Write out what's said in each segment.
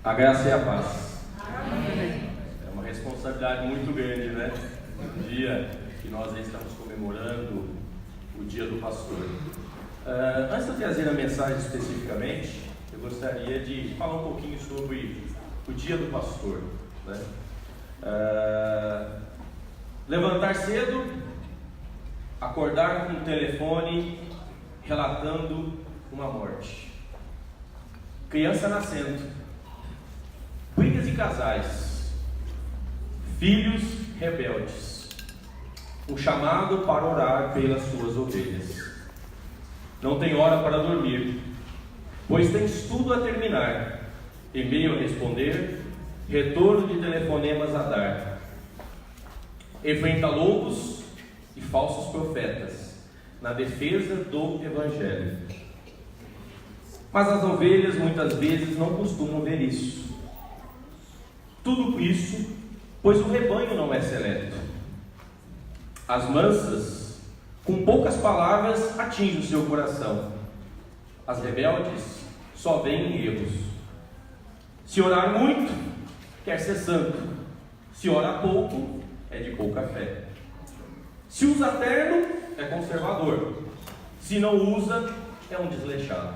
A graça e a paz. Amém. É uma responsabilidade muito grande, né? No dia que nós estamos comemorando o Dia do Pastor. Antes de eu trazer a mensagem especificamente, eu gostaria de falar um pouquinho sobre o Dia do Pastor, né? Levantar cedo, acordar com o telefone relatando uma morte, criança nascendo, brigas de casais, filhos rebeldes, um chamado para orar pelas suas ovelhas. Não tem hora para dormir, pois tens tudo a terminar, e-mail a responder, retorno de telefonemas a dar. Enfrenta lobos e falsos profetas na defesa do Evangelho. Mas as ovelhas muitas vezes não costumam ver isso. Tudo isso, pois o rebanho não é seleto. As mansas, com poucas palavras, atingem o seu coração. As rebeldes só veem erros. Se orar muito, quer ser santo. Se ora pouco, é de pouca fé. Se usa terno, é conservador. Se não usa, é um desleixado.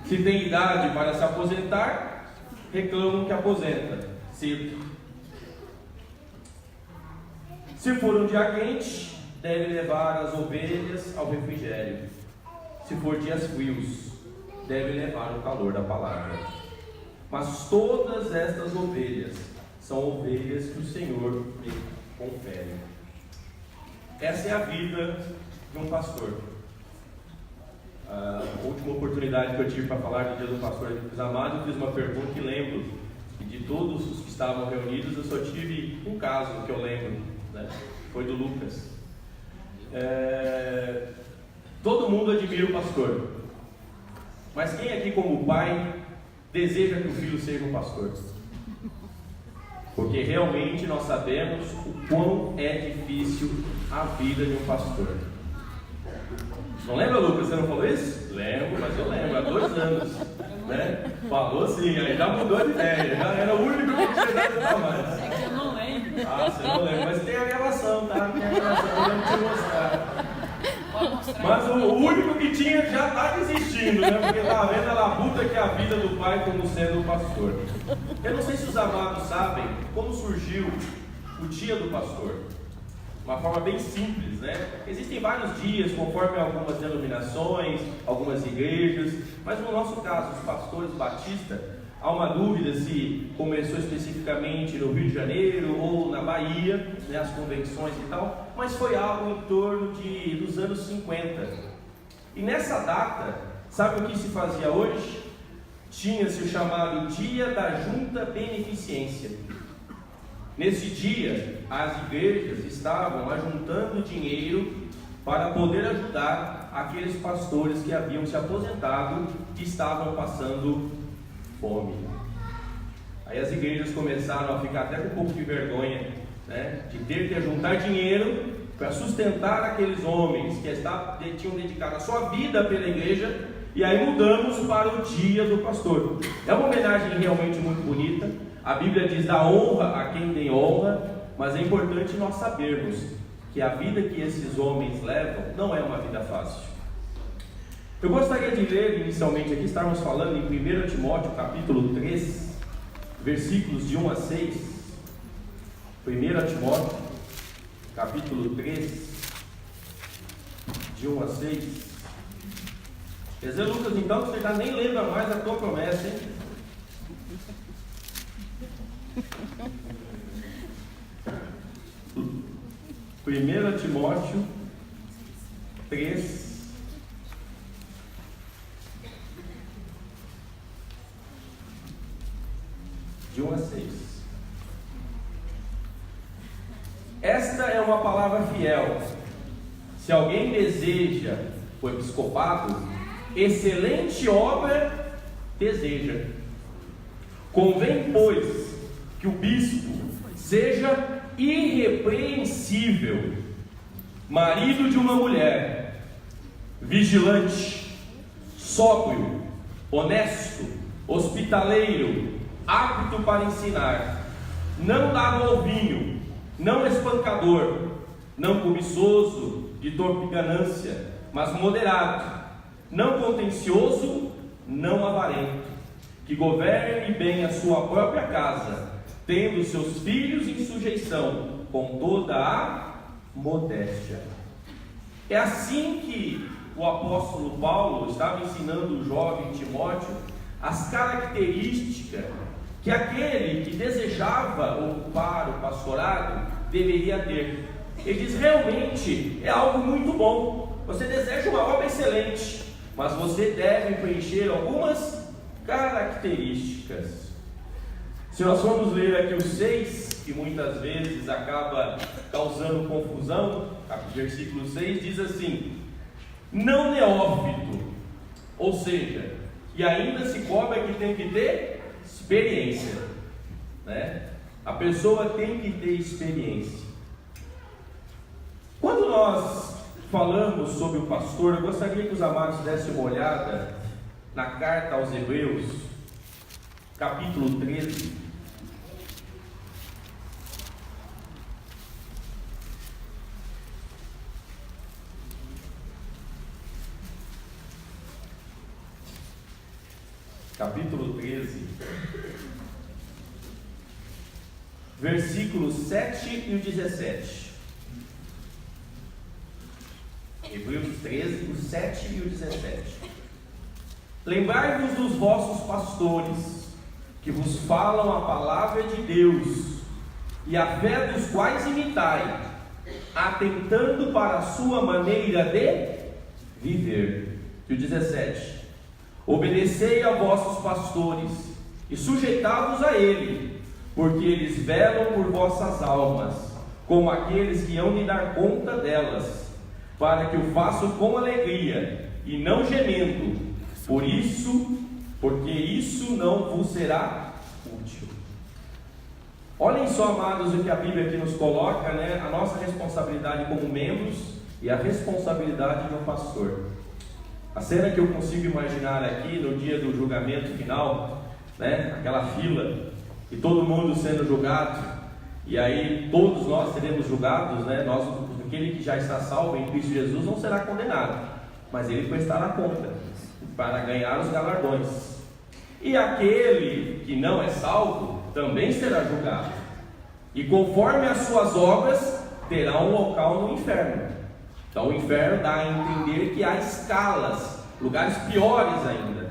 Se tem idade para se aposentar, reclamam que aposenta cedo. Se for um dia quente, deve levar as ovelhas ao refrigério. Se for dias frios, deve levar o calor da palavra. Mas todas estas ovelhas são ovelhas que o Senhor me confere. Essa é a vida de um pastor. A última oportunidade que eu tive para falar do Dia do Pastor aqui dos Amados, eu fiz uma pergunta e lembro que de todos os que estavam reunidos, eu só tive um caso que eu lembro, né? Foi do Lucas. Todo mundo admira o pastor, mas quem aqui como pai deseja que o filho seja um pastor? Porque realmente nós sabemos o quão é difícil a vida de um pastor. Não lembra, Lucas? Você não falou isso? Lembro, mas eu lembro, há 2 anos, né? Falou sim, aí já mudou de ideia, já era o único que tinha dado mais. É que eu não lembro. Você não lembra, mas tem a gravação, tá? Tem a gravação, eu vou te mostrar. Pode mostrar. Mas o único que tinha já está desistindo, né? Porque está vendo a labuta que é a vida do pai como sendo o pastor. Eu não sei se os amados sabem como surgiu o Dia do Pastor. Uma forma bem simples, né? Existem vários dias, conforme algumas denominações, algumas igrejas, mas no nosso caso, os pastores batistas, há uma dúvida se começou especificamente no Rio de Janeiro ou na Bahia, né, as convenções e tal, mas foi algo em torno dos anos 50. E nessa data, sabe o que se fazia hoje? Tinha-se o chamado Dia da Junta Beneficência. Nesse dia, as igrejas estavam ajuntando dinheiro para poder ajudar aqueles pastores que haviam se aposentado e estavam passando fome. Aí as igrejas começaram a ficar até com um pouco de vergonha, né, de ter que juntar dinheiro para sustentar aqueles homens que tinham dedicado a sua vida pela igreja. E aí mudamos para o Dia do Pastor. É uma homenagem realmente muito bonita. A Bíblia diz: dá honra a quem tem honra, mas é importante nós sabermos que a vida que esses homens levam não é uma vida fácil. Eu gostaria de ler inicialmente aqui, estávamos falando em 1 Timóteo capítulo 3, versículos de 1 a 6. 1 Timóteo capítulo 3, de 1 a 6. Quer dizer, Lucas, então você já nem lembra mais a tua promessa, hein? 1 Timóteo 3, de 1 a 6. Esta é uma palavra fiel. Se alguém deseja o episcopado, excelente obra deseja. Convém, pois, que o bispo seja irrepreensível, marido de uma mulher, vigilante, sóbrio, honesto, hospitaleiro, apto para ensinar, não dado ao vinho, não espancador, não cobiçoso, de torpe ganância, mas moderado, não contencioso, não avarento, que governe bem a sua própria casa, tendo seus filhos em sujeição, com toda a modéstia. É assim que o apóstolo Paulo estava ensinando o jovem Timóteo as características que aquele que desejava ocupar o pastorado deveria ter. Ele diz: realmente é algo muito bom, você deseja uma obra excelente, mas você deve preencher algumas características. Se nós formos ler aqui os 6, que muitas vezes acaba causando confusão, o versículo 6 diz assim: não neófito, ou seja, que ainda se cobra que tem que ter experiência, né? A pessoa tem que ter experiência. Quando nós falamos sobre o pastor, eu gostaria que os amados dessem uma olhada na carta aos Hebreus, capítulo 13. Capítulo 13, versículos 7 e o 17. Hebreus 13, o 7 e o 17. Lembrai-vos dos vossos pastores, que vos falam a palavra de Deus, e a fé dos quais imitai, atentando para a sua maneira de viver. E o 17. Obedecei a vossos pastores, e sujeitai-vos a ele, porque eles velam por vossas almas, como aqueles que hão de dar conta delas, para que o façam com alegria, e não gemendo, porque isso não vos será útil. Olhem só, amados, o que a Bíblia aqui nos coloca, né? A nossa responsabilidade como membros e a responsabilidade de um pastor. A cena que eu consigo imaginar aqui no dia do julgamento final, né? Aquela fila, e todo mundo sendo julgado, e aí todos nós seremos julgados, né? Aquele que já está salvo em Cristo Jesus não será condenado, mas ele prestará conta para ganhar os galardões. E aquele que não é salvo também será julgado, e conforme as suas obras terá um local no inferno. Então o inferno dá a entender que há escalas, lugares piores ainda.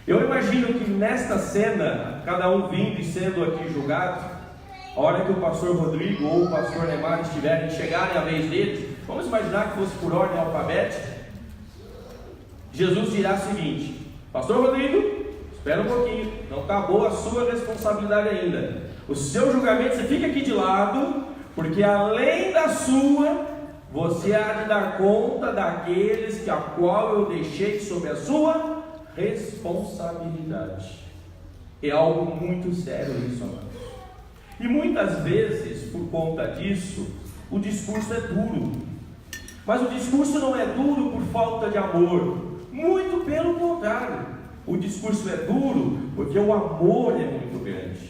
Eu imagino que nesta cena, cada um vindo e sendo aqui julgado, a hora que o pastor Rodrigo ou o pastor Neymar chegarem a vez deles, vamos imaginar que fosse por ordem alfabética, Jesus dirá o seguinte: pastor Rodrigo, espera um pouquinho, não acabou a sua responsabilidade ainda. O seu julgamento, você fica aqui de lado, porque além da sua, você há de dar conta daqueles que a qual eu deixei sob a sua responsabilidade. É algo muito sério isso, amados. E muitas vezes, por conta disso, o discurso é duro. Mas o discurso não é duro por falta de amor. Muito pelo contrário. O discurso é duro porque o amor é muito grande.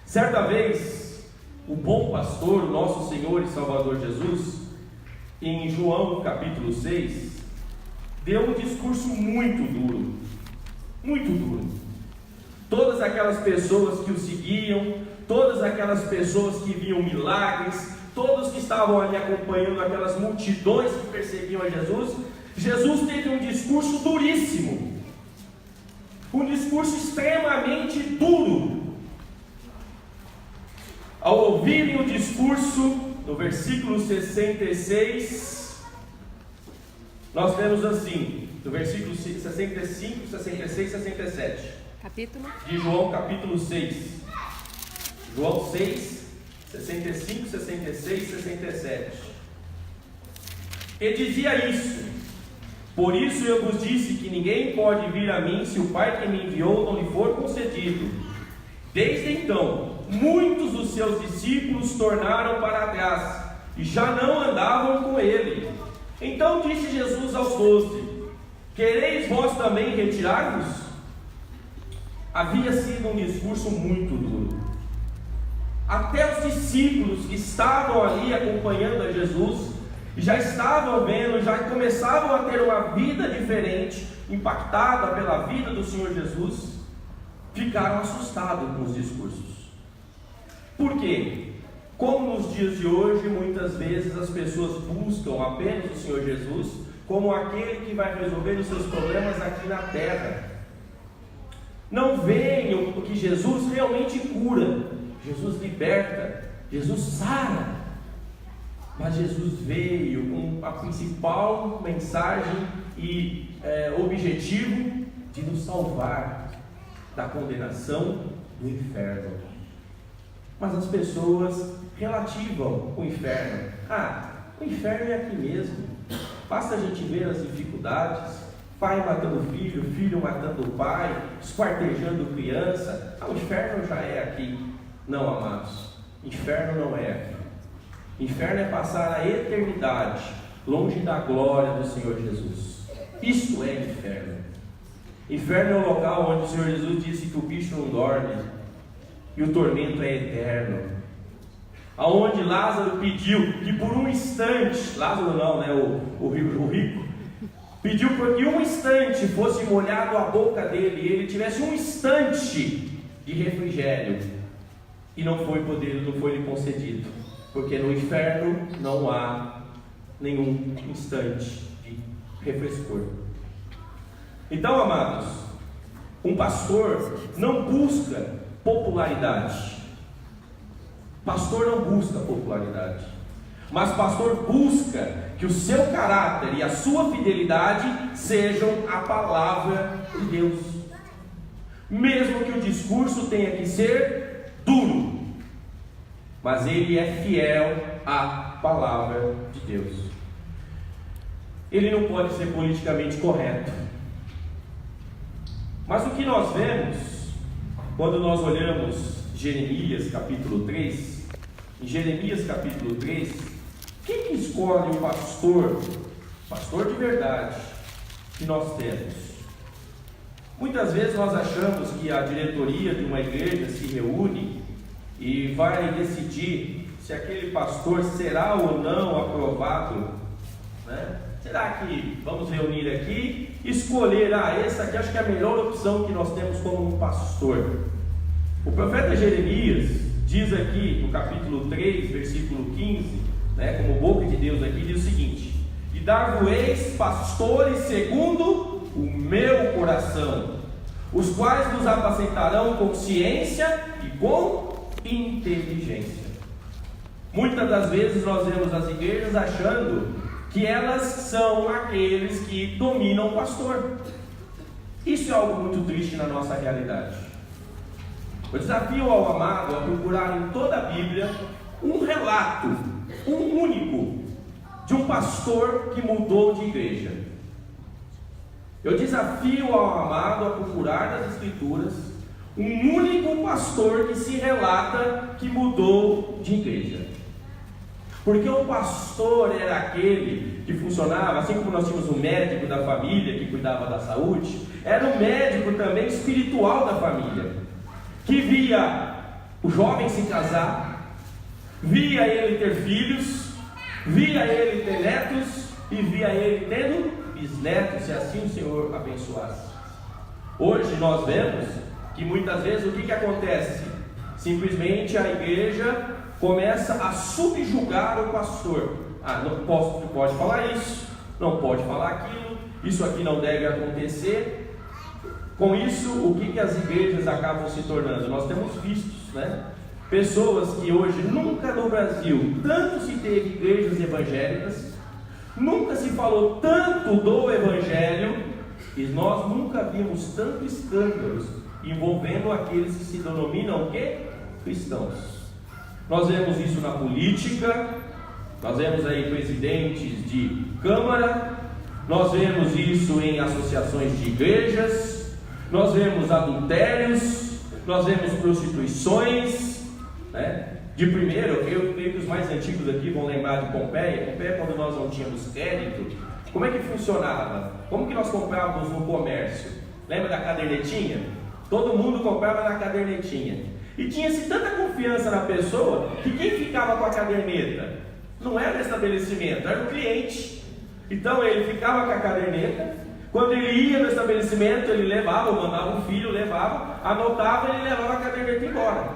Certa vez, o bom pastor, nosso Senhor e Salvador Jesus, em João capítulo 6, deu um discurso muito duro. Muito duro. Todas aquelas pessoas que o seguiam, todas aquelas pessoas que viam milagres, todos que estavam ali acompanhando aquelas multidões que perseguiam a Jesus, Jesus teve um discurso duríssimo, um discurso extremamente duro. Ao ouvirem o discurso, no versículo 66, nós temos assim, no versículo 65, 66 e 67, capítulo de João capítulo 6, João 6, 65, 66 e 67. Ele dizia isso: por isso eu vos disse que ninguém pode vir a mim se o Pai que me enviou não lhe for concedido. Desde então, muitos dos seus discípulos tornaram para trás e já não andavam com ele. Então disse Jesus aos 12: quereis vós também retirar-vos? havia sido um discurso muito duro. Até os discípulos que estavam ali acompanhando a Jesus, já estavam vendo, já começavam a ter uma vida diferente, impactada pela vida do Senhor Jesus, ficaram assustados com os discursos. Por quê? Como nos dias de hoje, muitas vezes as pessoas buscam apenas o Senhor Jesus como aquele que vai resolver os seus problemas aqui na terra. Não veem o que Jesus realmente cura, Jesus liberta, Jesus sara. Mas Jesus veio com a principal mensagem e objetivo de nos salvar da condenação do inferno. Mas as pessoas relativam o inferno. O inferno é aqui mesmo. Basta a gente ver as dificuldades: pai matando filho, filho matando pai, esquartejando criança. O inferno já é aqui. Não, amados, inferno não é aqui. Inferno é passar a eternidade longe da glória do Senhor Jesus. Isto é inferno. Inferno é o local onde o Senhor Jesus disse que o bicho não dorme e o tormento é eterno. Aonde Lázaro pediu que por um instante, Lázaro não, né, o rico, pediu que um instante fosse molhado a boca dele, e ele tivesse um instante de refrigério, e não foi lhe concedido, porque no inferno não há nenhum instante de refrescor. Então, amados, um pastor não busca popularidade. Pastor não busca popularidade, mas pastor busca que o seu caráter e a sua fidelidade sejam a palavra de Deus, mesmo que o discurso tenha que ser duro, mas ele é fiel à palavra de Deus. Ele não pode ser politicamente correto. Mas o que nós vemos quando nós olhamos Jeremias capítulo 3, em Jeremias capítulo 3, quem que escolhe o pastor de verdade que nós temos? Muitas vezes nós achamos que a diretoria de uma igreja se reúne e vai decidir se aquele pastor será ou não aprovado, né? Será que vamos reunir aqui e escolher, esse aqui acho que é a melhor opção que nós temos como um pastor? O profeta Jeremias diz aqui no capítulo 3, versículo 15, como boca de Deus aqui, diz o seguinte: e dar-vos-eis pastores segundo o meu coração, os quais vos apacentarão com ciência e com inteligência. Muitas das vezes nós vemos as igrejas achando que elas são aqueles que dominam o pastor. Isso é algo muito triste na nossa realidade. Eu desafio ao amado a procurar em toda a Bíblia um relato, um único, de um pastor que mudou de igreja. Eu desafio ao amado a procurar nas Escrituras um único pastor que se relata que mudou de igreja. Porque o pastor era aquele que funcionava, assim como nós tínhamos o médico da família que cuidava da saúde, era o médico também espiritual da família, que via o jovem se casar, via ele ter filhos, via ele ter netos e via ele tendo bisnetos, se assim o Senhor abençoasse. Hoje nós vemos que muitas vezes o que acontece? Simplesmente a igreja começa a subjugar o pastor. Não pode falar isso, não pode falar aquilo, isso aqui não deve acontecer. Com isso, o que as igrejas acabam se tornando? Nós temos visto, pessoas que hoje, nunca no Brasil, tanto se teve igrejas evangélicas, nunca se falou tanto do evangelho, e nós nunca vimos tanto escândalos envolvendo aqueles que se denominam o quê? Cristãos. Nós vemos isso na política, nós vemos aí presidentes de câmara, nós vemos isso em associações de igrejas, nós vemos adultérios, nós vemos prostituições, De primeiro, eu creio que os mais antigos aqui vão lembrar de Pompeia. Pompeia, quando nós não tínhamos crédito, como é que funcionava? Como que nós comprávamos no comércio? Lembra da cadernetinha? Todo mundo comprava na cadernetinha. E tinha-se tanta confiança na pessoa que quem ficava com a caderneta não era o estabelecimento, era o cliente. Então ele ficava com a caderneta. Quando ele ia no estabelecimento, ele levava, ou mandava um filho, levava, anotava e ele levava a caderneta embora.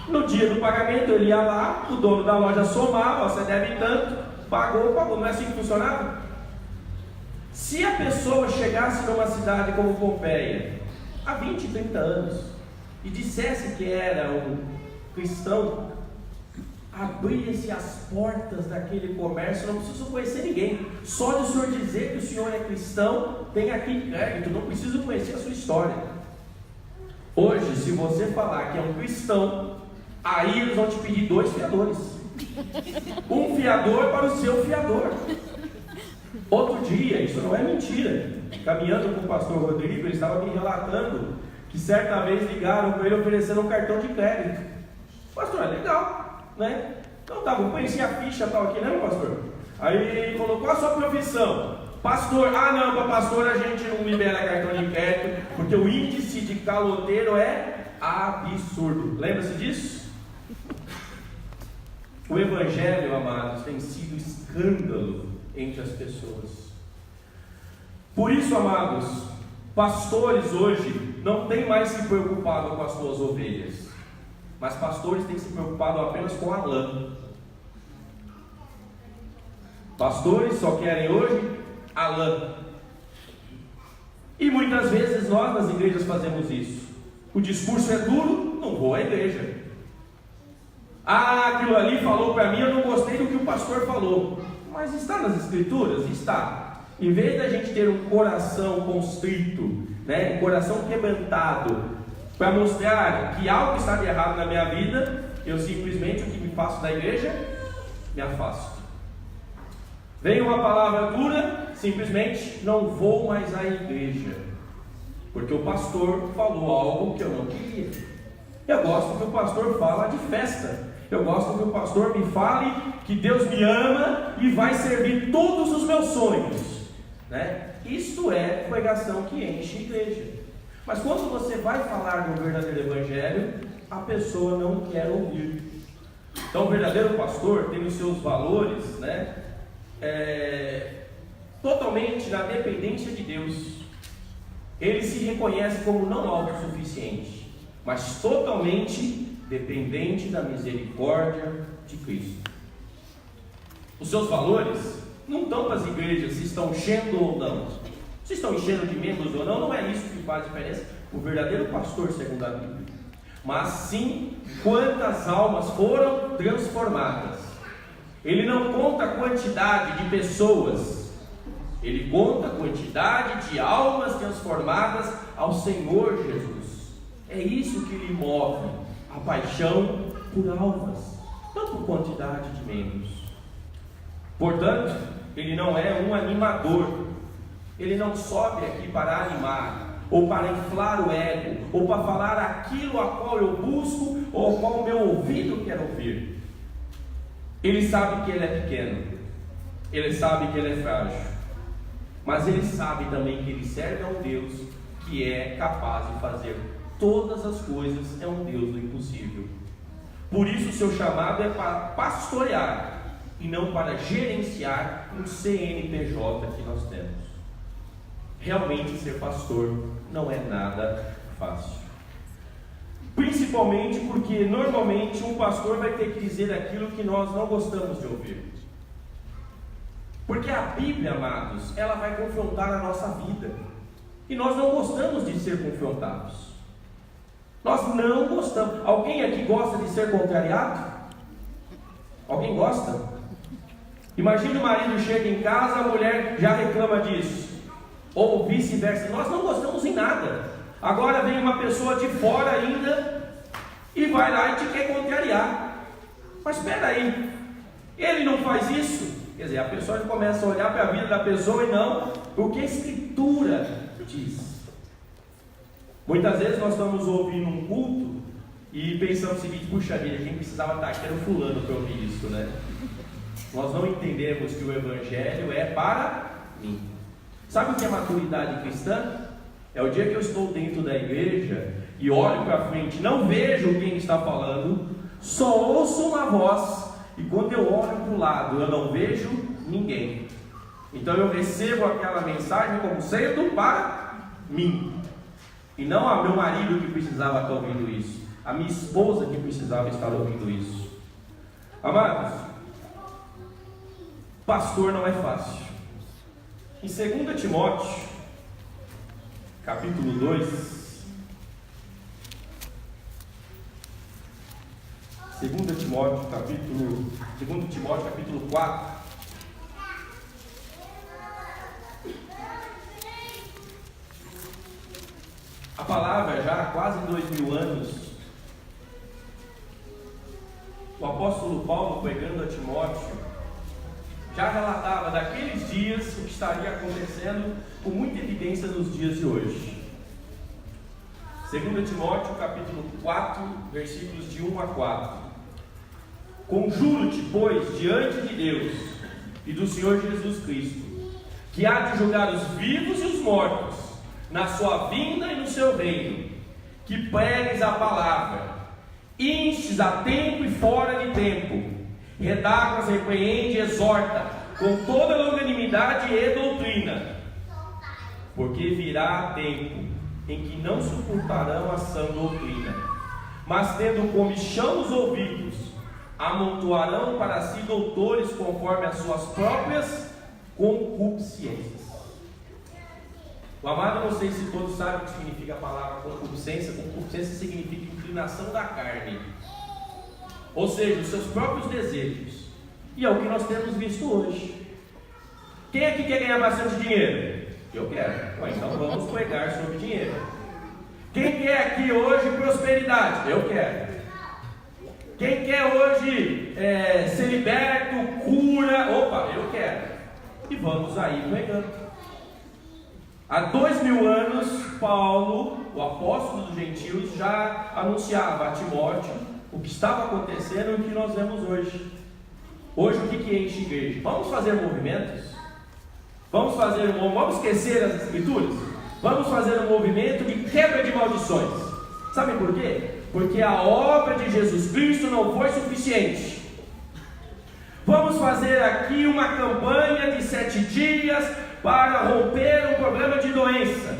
No dia do pagamento, ele ia lá, o dono da loja somava, você deve tanto, pagou. Não é assim que funcionava? Se a pessoa chegasse numa cidade como Pompeia, há 20, 30 anos, e dissesse que era um cristão, abria-se as portas daquele comércio, não preciso conhecer ninguém, só de o senhor dizer que o senhor é cristão, tem aqui crédito, não preciso conhecer a sua história. Hoje, se você falar que é um cristão, aí eles vão te pedir 2 fiadores, um fiador para o seu fiador. Outro dia, isso não é mentira, caminhando com o pastor Rodrigo, ele estava me relatando que certa vez ligaram para ele oferecendo um cartão de crédito. Pastor, é legal, né? Então tá, vou conhecer a ficha tal aqui, né, pastor? Aí ele falou, qual a sua profissão? Pastor. Ah, não, para pastor a gente não libera cartão de crédito, porque o índice de caloteiro é absurdo. Lembra-se disso? O evangelho, amados, tem sido escândalo entre as pessoas. Por isso, amados, pastores hoje não têm mais se preocupado com as suas ovelhas, mas pastores têm se preocupado apenas com a lã. Pastores só querem hoje a lã. E muitas vezes nós nas igrejas fazemos isso. O discurso é duro, não vou à igreja. Ah, aquilo ali falou para mim, eu não gostei do que o pastor falou. Mas está nas escrituras? Está. Em vez da gente ter um coração constrito, um coração quebrantado, para mostrar que algo está de errado na minha vida, eu simplesmente, o que me faço da igreja, me afasto. Vem uma palavra dura, simplesmente não vou mais à igreja, porque o pastor falou algo que eu não queria. Eu gosto que o pastor fala de festa. Eu gosto que o pastor me fale que Deus me ama e vai servir todos os meus sonhos, Isto é pregação que enche a igreja. Mas quando você vai falar do verdadeiro evangelho, a pessoa não quer ouvir. Então o verdadeiro pastor tem os seus valores, totalmente na dependência de Deus. Ele se reconhece como não autossuficiente, mas totalmente dependente da misericórdia de Cristo. Os seus valores não estão para as igrejas se estão enchendo ou não. Se estão enchendo de membros ou não é isso que faz diferença o verdadeiro pastor segundo a Bíblia. Mas sim, quantas almas foram transformadas. Ele não conta a quantidade de pessoas, ele conta a quantidade de almas transformadas ao Senhor Jesus. É isso que lhe move, a paixão por almas, não por quantidade de membros. Portanto, ele não é um animador. Ele não sobe aqui para animar, ou para inflar o ego, ou para falar aquilo a qual eu busco, ou a qual o meu ouvido quer ouvir. Ele sabe que ele é pequeno, ele sabe que ele é frágil, mas ele sabe também que ele serve a um Deus que é capaz de fazer todas as coisas, é um Deus do impossível. Por isso o seu chamado é para pastorear, e não para gerenciar um CNPJ que nós temos. Realmente ser pastor não é nada fácil. Principalmente porque normalmente um pastor vai ter que dizer aquilo que nós não gostamos de ouvir. Porque a Bíblia, amados, ela vai confrontar a nossa vida. E nós não gostamos de ser confrontados. Nós não gostamos. Alguém aqui gosta de ser contrariado? Alguém gosta? Imagina o marido chega em casa, a mulher já reclama disso. Ou vice-versa. Nós não gostamos em nada. Agora vem uma pessoa de fora ainda e vai lá e te quer contrariar. Mas espera aí, ele não faz isso? Quer dizer, a pessoa começa a olhar para a vida da pessoa e não o que a Escritura diz. Muitas vezes nós estamos ouvindo um culto e pensamos o seguinte: puxa vida, quem precisava estar aqui era o fulano para ouvir isso, Nós não entendemos que o Evangelho é para mim. Sabe o que é maturidade cristã? É o dia que eu estou dentro da igreja e olho para frente, não vejo quem está falando, só ouço uma voz, e quando eu olho para o lado, eu não vejo ninguém. Então eu recebo aquela mensagem como sendo para mim, e não a meu marido que precisava estar ouvindo isso, a minha esposa que precisava estar ouvindo isso. Amados, pastor não é fácil. Em 2 Timóteo, capítulo 2, 2 Timóteo, capítulo 4, a palavra já há quase 2000 anos, o apóstolo Paulo, pregando a Timóteo, já relatava daqueles dias o que estaria acontecendo com muita evidência nos dias de hoje. 2 Timóteo, capítulo 4, versículos de 1 a 4. Conjuro-te, pois, diante de Deus e do Senhor Jesus Cristo, que há de julgar os vivos e os mortos, na sua vinda e no seu reino, que pregues a palavra, instes a tempo e fora de tempo, redagas, repreende e exorta, com toda longanimidade e doutrina, porque virá tempo em que não suportarão a sã doutrina, mas tendo comichão os ouvidos, amontoarão para si doutores conforme as suas próprias concupiscências. O amado, não sei se todos sabem o que significa a palavra concupiscência. Concupiscência significa inclinação da carne, ou seja, os seus próprios desejos. E é o que nós temos visto hoje. Quem aqui quer ganhar bastante dinheiro? Eu quero. Então vamos pregar sobre dinheiro. Quem quer aqui hoje prosperidade? Eu quero. Quem quer hoje ser liberto, cura? Opa, eu quero. E vamos aí pregando. Há 2000 anos, Paulo, o apóstolo dos gentios, já anunciava a Timóteo o que estava acontecendo e o que nós vemos hoje. Hoje, o que enche a igreja? Vamos fazer movimentos? Vamos esquecer as escrituras? Vamos fazer um movimento de quebra de maldições. Sabe por quê? Porque a obra de Jesus Cristo não foi suficiente. Vamos fazer aqui uma campanha de 7 dias para romper um problema de doença,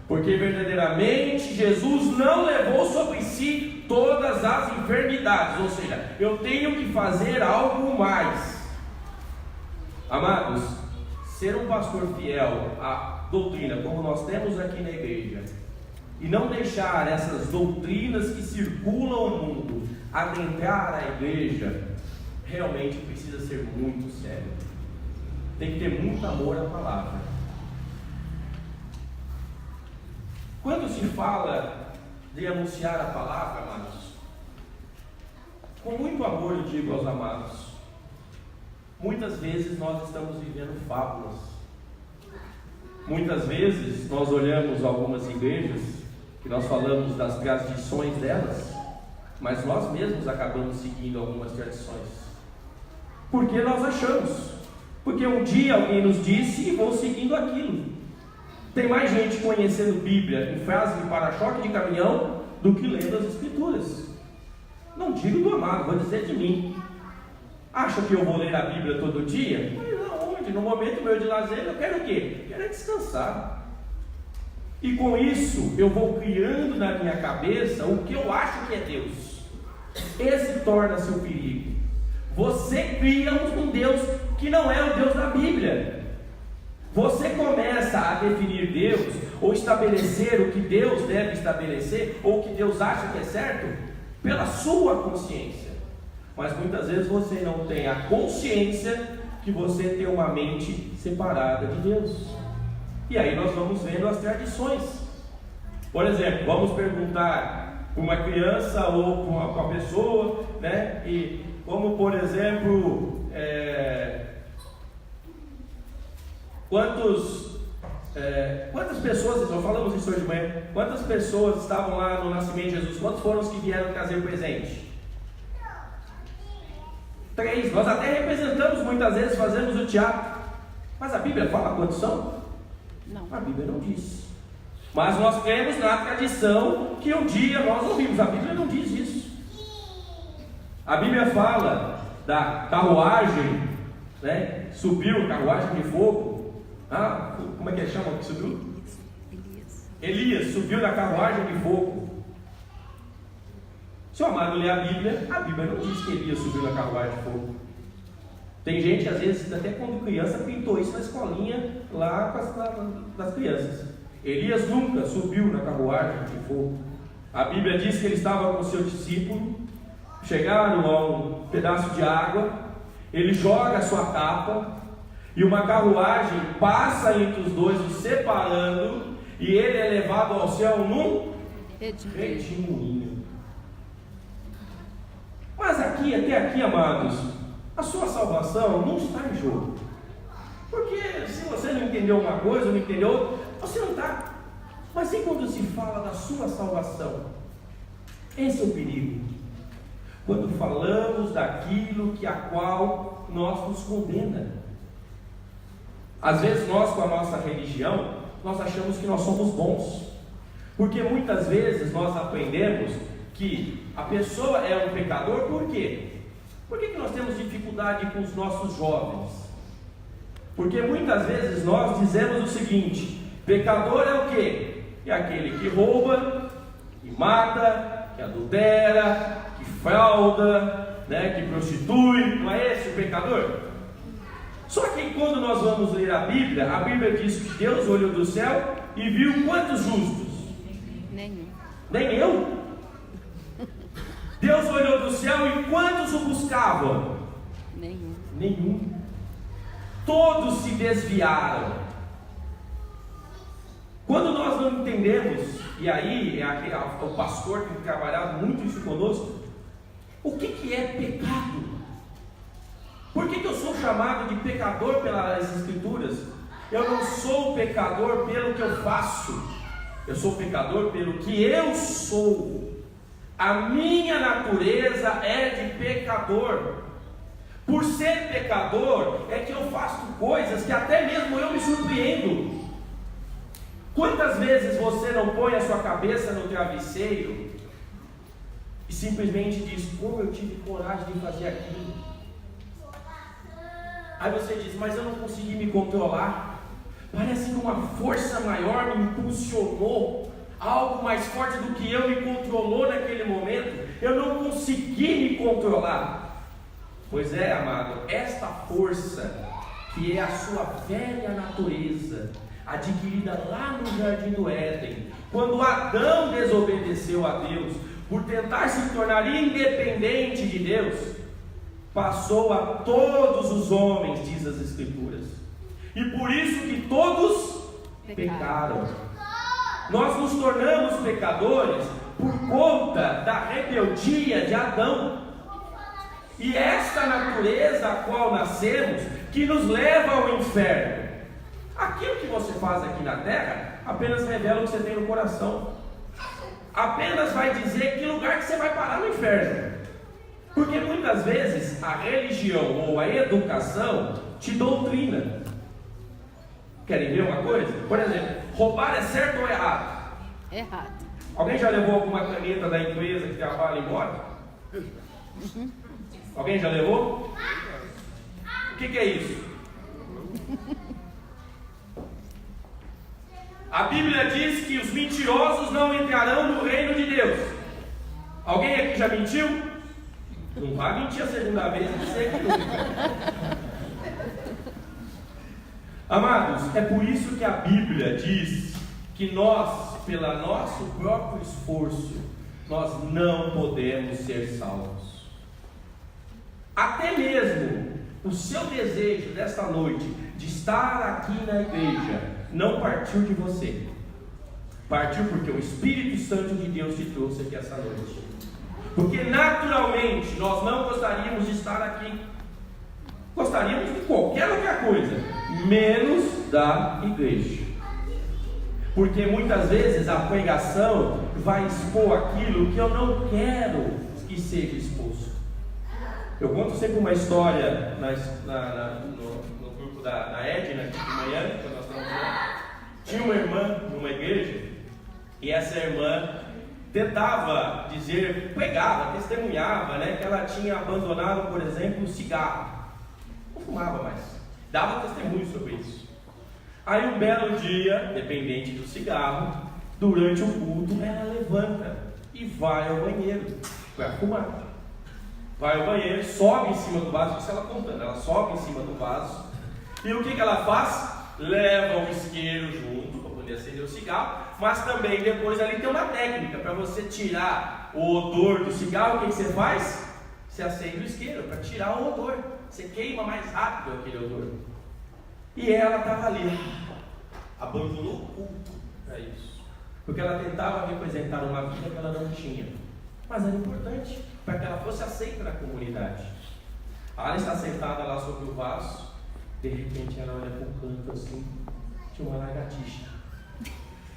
porque verdadeiramente Jesus não levou sobre si todas as enfermidades, ou seja, eu tenho que fazer algo mais. Amados, ser um pastor fiel à doutrina, como nós temos aqui na igreja, e não deixar essas doutrinas que circulam o mundo adentrar a igreja, realmente precisa ser muito sério. Tem que ter muito amor à palavra. Quando se fala de anunciar a palavra, amados, com muito amor eu digo aos amados, muitas vezes nós estamos vivendo fábulas. Muitas vezes nós olhamos algumas igrejas que nós falamos das tradições delas, mas nós mesmos acabamos seguindo algumas tradições. Porque nós achamos, porque um dia alguém nos disse e vou seguindo aquilo. Tem mais gente conhecendo Bíblia em frase de para-choque de caminhão do que lendo as Escrituras. Não digo do amado, vou dizer de mim. Acha que eu vou ler a Bíblia todo dia? Mas aonde? No momento meu de lazer eu quero o quê? Quero descansar. E com isso eu vou criando na minha cabeça o que eu acho que é Deus. Esse torna-se o perigo. Você cria um Deus que não é o Deus da Bíblia. Você começa a definir Deus, ou estabelecer o que Deus deve estabelecer, ou o que Deus acha que é certo, pela sua consciência. Mas muitas vezes você não tem a consciência que você tem uma mente separada de Deus. E aí nós vamos vendo as tradições. Por exemplo, vamos perguntar para uma criança ou para uma pessoa, né? E como, por exemplo, quantas pessoas, nós falamos isso hoje de manhã, quantas pessoas estavam lá no nascimento de Jesus? Quantos foram os que vieram trazer presente? 3. Nós até representamos muitas vezes, fazemos o teatro, mas a Bíblia fala quantos são? Não. A Bíblia não diz. Mas nós cremos na tradição que um dia nós ouvimos. A Bíblia não diz isso. A Bíblia fala da carruagem, né? Subiu carruagem de fogo. Como é que chama que subiu? Elias subiu na carruagem de fogo. Se o amado ler a Bíblia não diz que Elias subiu na carruagem de fogo. Tem gente, às vezes, até quando criança, pintou isso na escolinha lá das crianças. Elias nunca subiu na carruagem de fogo. A Bíblia diz que ele estava com o seu discípulo, chegaram a um pedaço de água, ele joga a sua capa, e uma carruagem passa entre os dois, os separando, e ele é levado ao céu num redemoinho. Mas até aqui, amados, a sua salvação não está em jogo. Porque se você não entendeu uma coisa, não entendeu outra, você não está. Mas e quando se fala da sua salvação? Esse é o perigo. Quando falamos daquilo a qual nós nos condena. Às vezes nós, com a nossa religião, nós achamos que nós somos bons. Porque muitas vezes nós aprendemos que a pessoa é um pecador. Por quê? Por que nós temos dificuldade com os nossos jovens? Porque muitas vezes nós dizemos o seguinte: pecador é o quê? É aquele que rouba, que mata, que adultera, que frauda, né, que prostitui. Não é esse o pecador? Só que quando nós vamos ler a Bíblia diz que Deus olhou do céu e viu quantos justos? Nenhum. Nem eu? Deus olhou do céu e quantos o buscavam? Nenhum. Todos se desviaram. Quando nós não entendemos, e aí o pastor tem trabalhado muito isso conosco, o que é pecado? Por que eu sou chamado de pecador pelas Escrituras? Eu não sou pecador pelo que eu faço, eu sou pecador pelo que eu sou. A minha natureza é de pecador. Por ser pecador é que eu faço coisas que até mesmo eu me surpreendo. Quantas vezes você não põe a sua cabeça no travesseiro e simplesmente diz: como eu tive coragem de fazer aquilo? Aí você diz: mas eu não consegui me controlar. Parece que uma força maior me impulsionou, algo mais forte do que eu me controlou naquele momento. Eu não consegui me controlar. Pois é, amado, esta força, que é a sua velha natureza, adquirida lá no Jardim do Éden, quando Adão desobedeceu a Deus, por tentar se tornar independente de Deus, passou a todos os homens, diz as Escrituras, e por isso que todos pecaram. Nós nos tornamos pecadores por conta da rebeldia de Adão. E esta natureza a qual nascemos, que nos leva ao inferno. Aquilo que você faz aqui na terra apenas revela o que você tem no coração. Apenas vai dizer que lugar que você vai parar no inferno. Porque muitas vezes a religião ou a educação te doutrina. Querem ver uma coisa? Por exemplo, roubar é certo ou errado? Errado. Alguém já levou alguma caneta da empresa que trabalha embora? Alguém já levou? O que é isso? A Bíblia diz que os mentirosos não entrarão no reino de Deus. Alguém aqui já mentiu? Não vai mentir a segunda vez, não sei que nunca. Amados, é por isso que a Bíblia diz que nós, pelo nosso próprio esforço, nós não podemos ser salvos. Até mesmo o seu desejo desta noite de estar aqui na igreja não partiu de você. Partiu porque o Espírito Santo de Deus te trouxe aqui essa noite. Porque naturalmente nós não gostaríamos de estar aqui. Gostaríamos de qualquer outra coisa, menos da igreja. Porque muitas vezes a pregação vai expor aquilo que eu não quero que seja exposto. Eu conto sempre uma história no grupo da Edna, de manhã, quando nós estamos lá. Tinha uma irmã numa igreja E essa irmã tentava dizer, pregava, testemunhava, né, que ela tinha abandonado, por exemplo, o cigarro. Não fumava mais. Dava testemunho sobre isso. Aí um belo dia, dependente do cigarro, durante o culto, ela levanta e vai ao banheiro para fumar. Vai ao banheiro, sobe em cima do vaso, isso ela contando, ela sobe em cima do vaso, e o que ela faz? Leva um isqueiro junto para poder acender o cigarro, mas também depois ali tem uma técnica para você tirar o odor do cigarro. O que você faz? Você acende o isqueiro para tirar o odor, você queima mais rápido aquele odor. E ela estava ali, abandonou o culto para isso, porque ela tentava representar uma vida que ela não tinha, mas era importante para que ela fosse aceita na comunidade. Ela está sentada lá sobre o vaso, de repente ela olha para o canto assim, tinha uma lagartixa,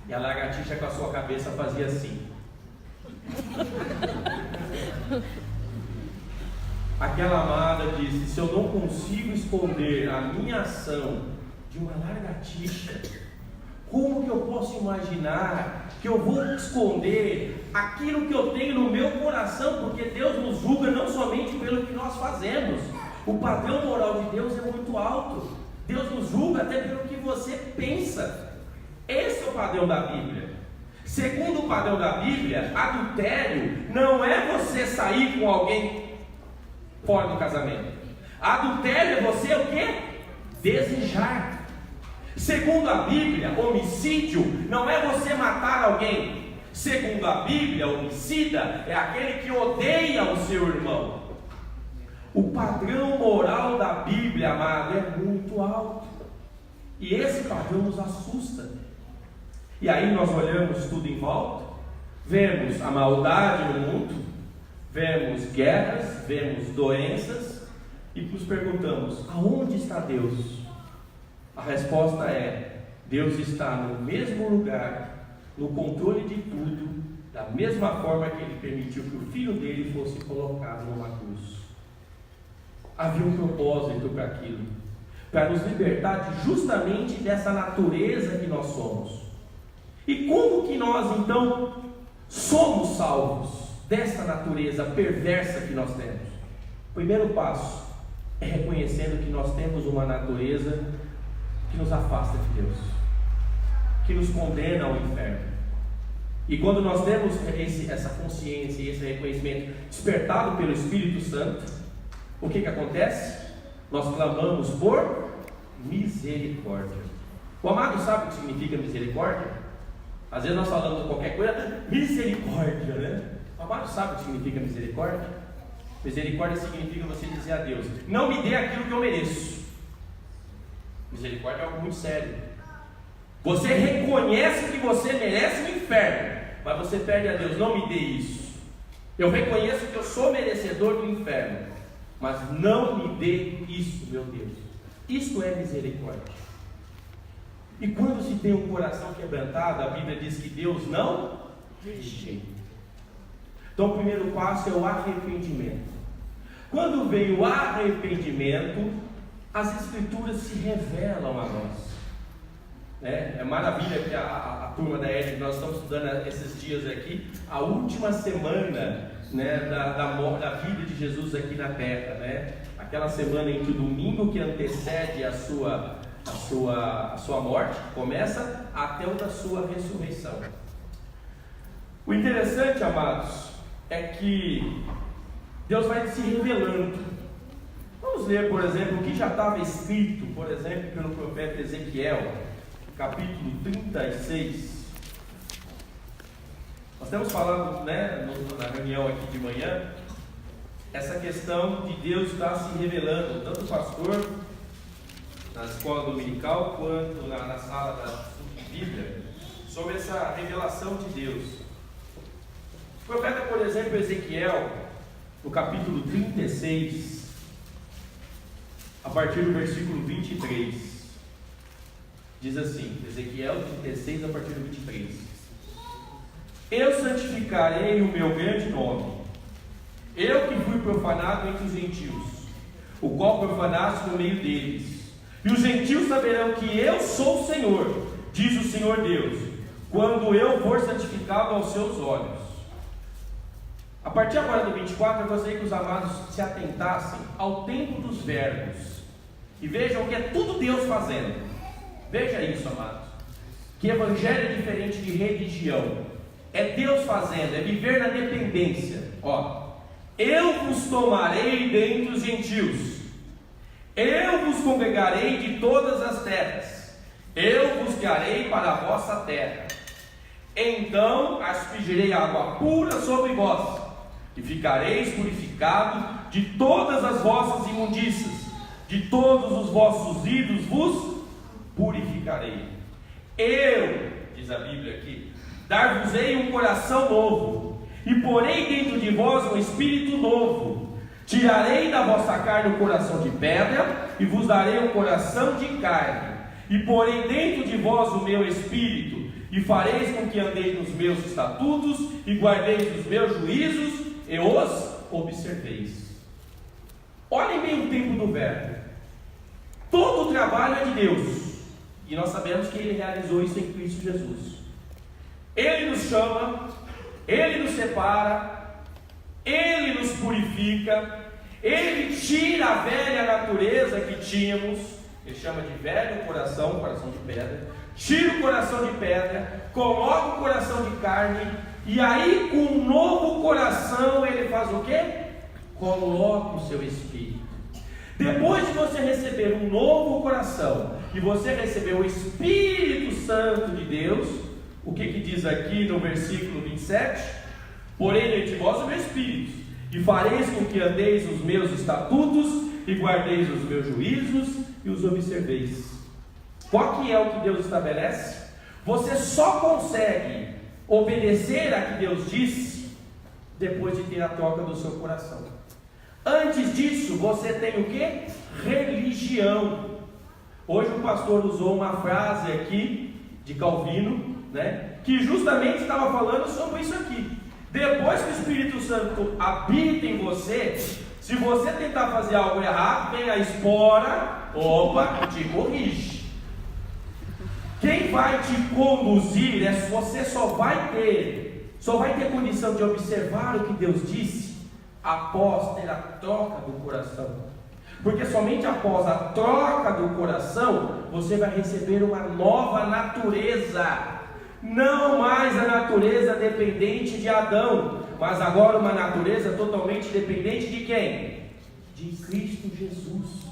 e a lagartixa com a sua cabeça fazia assim. Aquela amada disse: se eu não consigo esconder a minha ação de uma lagartixa, como que eu posso imaginar que eu vou esconder aquilo que eu tenho no meu coração? Porque Deus nos julga não somente pelo que nós fazemos. O padrão moral de Deus é muito alto. Deus nos julga até pelo que você pensa. Esse é o padrão da Bíblia. Segundo o padrão da Bíblia, adultério não é você sair com alguém fora do casamento. Adultério é você o quê? Desejar. Segundo a Bíblia, homicídio não é você matar alguém. Segundo a Bíblia, homicida é aquele que odeia o seu irmão. O padrão moral da Bíblia, amado, é muito alto. E esse padrão nos assusta. E aí nós olhamos tudo em volta, vemos a maldade no mundo, vemos guerras, vemos doenças, e nos perguntamos: aonde está Deus? A resposta é: Deus está no mesmo lugar, no controle de tudo, da mesma forma que Ele permitiu que o Filho dele fosse colocado numa cruz. Havia um propósito para aquilo, para nos libertar justamente dessa natureza que nós somos. E como que nós então somos salvos dessa natureza perversa que nós temos? O primeiro passo é reconhecendo que nós temos uma natureza que nos afasta de Deus, que nos condena ao inferno. E quando nós temos essa consciência e esse reconhecimento despertado pelo Espírito Santo, o que acontece? Nós clamamos por misericórdia. O amado sabe o que significa misericórdia? Às vezes nós falamos qualquer coisa, misericórdia, né? O amado sabe o que significa misericórdia? Misericórdia significa você dizer a Deus: não me dê aquilo que eu mereço. Misericórdia é algo muito sério. Você reconhece que você merece o inferno, mas você pede a Deus: não me dê isso. Eu reconheço que eu sou merecedor do inferno, mas não me dê isso, meu Deus. Isto é misericórdia. E quando se tem um coração quebrantado, a Bíblia diz que Deus não rejeita. Então o primeiro passo é o arrependimento. Quando vem o arrependimento, as Escrituras se revelam a nós. É maravilha que a turma da ED, nós estamos estudando esses dias aqui, a última semana, né, da vida de Jesus aqui na terra, né? Aquela semana entre o domingo que antecede a sua morte, começa até o da sua ressurreição. O interessante, amados, é que Deus vai se revelando. Vamos ler, por exemplo, o que já estava escrito, por exemplo, pelo profeta Ezequiel, capítulo 36. Nós temos falado, né, na reunião aqui de manhã, essa questão de Deus estar se revelando, tanto o pastor na escola dominical quanto na sala da Bíblia, sobre essa revelação de Deus. O profeta, por exemplo, Ezequiel, no capítulo 36, a partir do versículo 23, diz assim, Ezequiel 36, a partir do 23: eu santificarei o meu grande nome, eu que fui profanado entre os gentios, o qual profanaste no meio deles, e os gentios saberão que eu sou o Senhor, diz o Senhor Deus, quando eu for santificado aos seus olhos. A partir agora do 24, eu gostaria que os amados se atentassem ao tempo dos verbos e vejam que é tudo Deus fazendo. Veja isso, amados, que evangelho é diferente de religião. É Deus fazendo, é viver na dependência. Eu vos tomarei dentre os gentios, eu vos congregarei de todas as terras, eu vos guiarei para a vossa terra. Então aspergirei água pura sobre vós, e ficareis purificados de todas as vossas imundícias, de todos os vossos ídolos vos purificarei. Eu, diz a Bíblia aqui, dar-vos-ei um coração novo, e porei dentro de vós um espírito novo. Tirarei da vossa carne o coração de pedra, e vos darei um coração de carne. E porei dentro de vós o meu espírito, e fareis com que andeis nos meus estatutos, e guardeis os meus juízos, e os observeis. Olhem bem o tempo do verbo. Todo o trabalho é de Deus, e nós sabemos que Ele realizou isso em Cristo Jesus. Ele nos chama, Ele nos separa, Ele nos purifica, Ele tira a velha natureza que tínhamos. Ele chama de velho coração de pedra. Tira o coração de pedra, coloca o coração de carne, e aí com um novo coração Ele faz o quê? Coloca o seu espírito. Depois de você receber um novo coração e você receber o Espírito Santo de Deus, o que diz aqui no versículo 27? Porém dentro de vós o meu espírito, e fareis com que andeis os meus estatutos, e guardeis os meus juízos, e os observeis. Qual que é o que Deus estabelece? Você só consegue obedecer a que Deus disse depois de ter a troca do seu coração. Antes disso, você tem o que? Religião. Hoje o pastor usou uma frase aqui de Calvino, que justamente estava falando sobre isso aqui. Depois que o Espírito Santo habita em você, se você tentar fazer algo errado, vem a espora, te corrige. Quem vai te conduzir você só vai ter condição de observar o que Deus disse após ter a troca do coração. Porque somente após a troca do coração você vai receber uma nova natureza. Não mais a natureza dependente de Adão, mas agora uma natureza totalmente dependente de quem? De Cristo Jesus.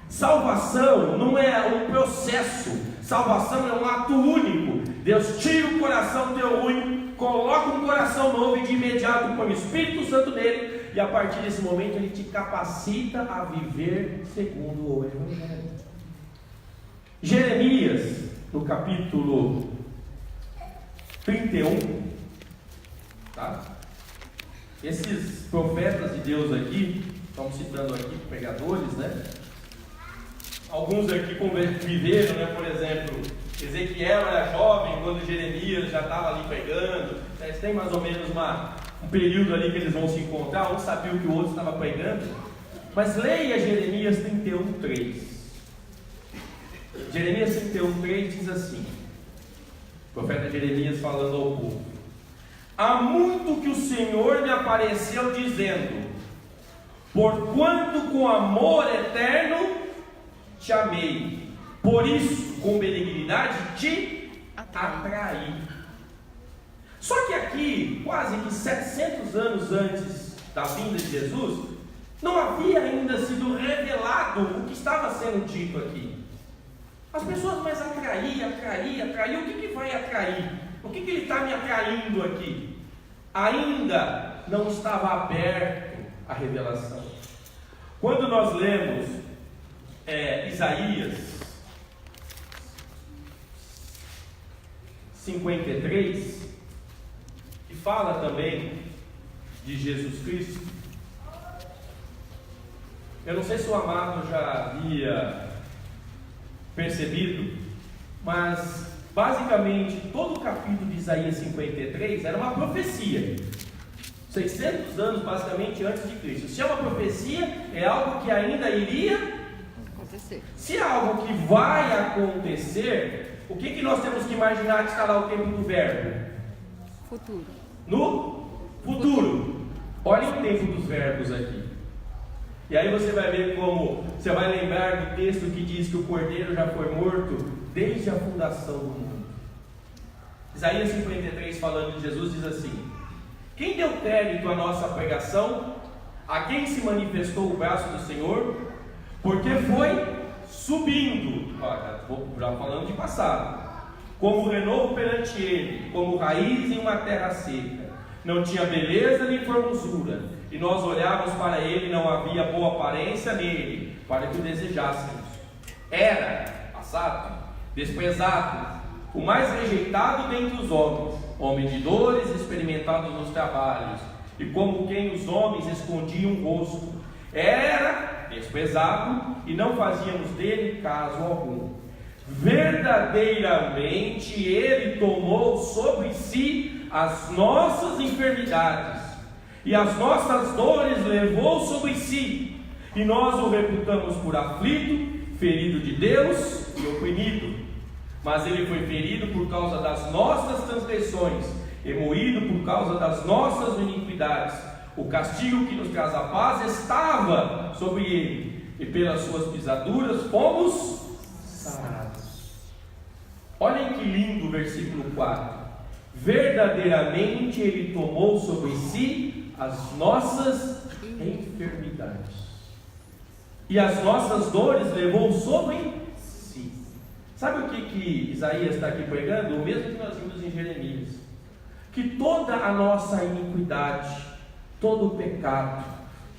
Salvação não é um processo, salvação é um ato único. Deus tira o coração teu ruim, coloca um coração novo, e de imediato põe o Espírito Santo nele, e a partir desse momento Ele te capacita a viver segundo o Evangelho. Jeremias, no capítulo 31, tá? Esses profetas de Deus aqui, estamos citando aqui pregadores, Alguns aqui viveram, por exemplo, Ezequiel era jovem quando Jeremias já estava ali pregando. Eles têm mais ou menos um período ali que eles vão se encontrar, um sabia o que o outro estava pregando. Mas leia Jeremias 31:3. Jeremias 31:3 diz assim, o profeta Jeremias falando ao povo: há muito que o Senhor me apareceu dizendo, porquanto com amor eterno te amei, por isso com benignidade te atraí. Só que aqui, quase que 700 anos antes da vinda de Jesus, não havia ainda sido revelado o que estava sendo dito aqui. As pessoas mais atrair. O que vai atrair? O que ele está me atraindo aqui? Ainda não estava aberto a revelação. Quando nós lemos Isaías 53, que fala também de Jesus Cristo, eu não sei se o amado já havia percebido, mas basicamente todo o capítulo de Isaías 53 era uma profecia. 600 anos basicamente antes de Cristo. Se é uma profecia, é algo que ainda iria acontecer. Se é algo que vai acontecer, o que nós temos que imaginar que está lá o tempo do verbo? Futuro. No futuro. Olha o tempo dos verbos aqui. E aí você vai ver como, você vai lembrar do texto que diz que o cordeiro já foi morto desde a fundação do mundo. Isaías 53, falando de Jesus, diz assim: quem deu crédito à nossa pregação? A quem se manifestou o braço do Senhor? Porque foi subindo, olha, já falando de passado, como renovo perante ele, como raiz em uma terra seca. Não tinha beleza nem formosura, e nós olhávamos para ele, não havia boa aparência nele, para que o desejássemos. Era, passado, desprezado, o mais rejeitado dentre os homens, homem de dores, experimentado nos trabalhos, e como quem os homens escondiam o rosto. Era desprezado, e não fazíamos dele caso algum. Verdadeiramente ele tomou sobre si as nossas enfermidades, e as nossas dores levou sobre si, e nós o reputamos por aflito, ferido de Deus e oprimido. Mas ele foi ferido por causa das nossas transgressões, e moído por causa das nossas iniquidades. O castigo que nos traz a paz estava sobre ele, e pelas suas pisaduras fomos sarados. Olhem que lindo o versículo 4. Verdadeiramente ele tomou sobre si as nossas enfermidades, e as nossas dores levou sobre si. Sabe o que Isaías está aqui pregando? O mesmo que nós vimos em Jeremias: que toda a nossa iniquidade, todo o pecado,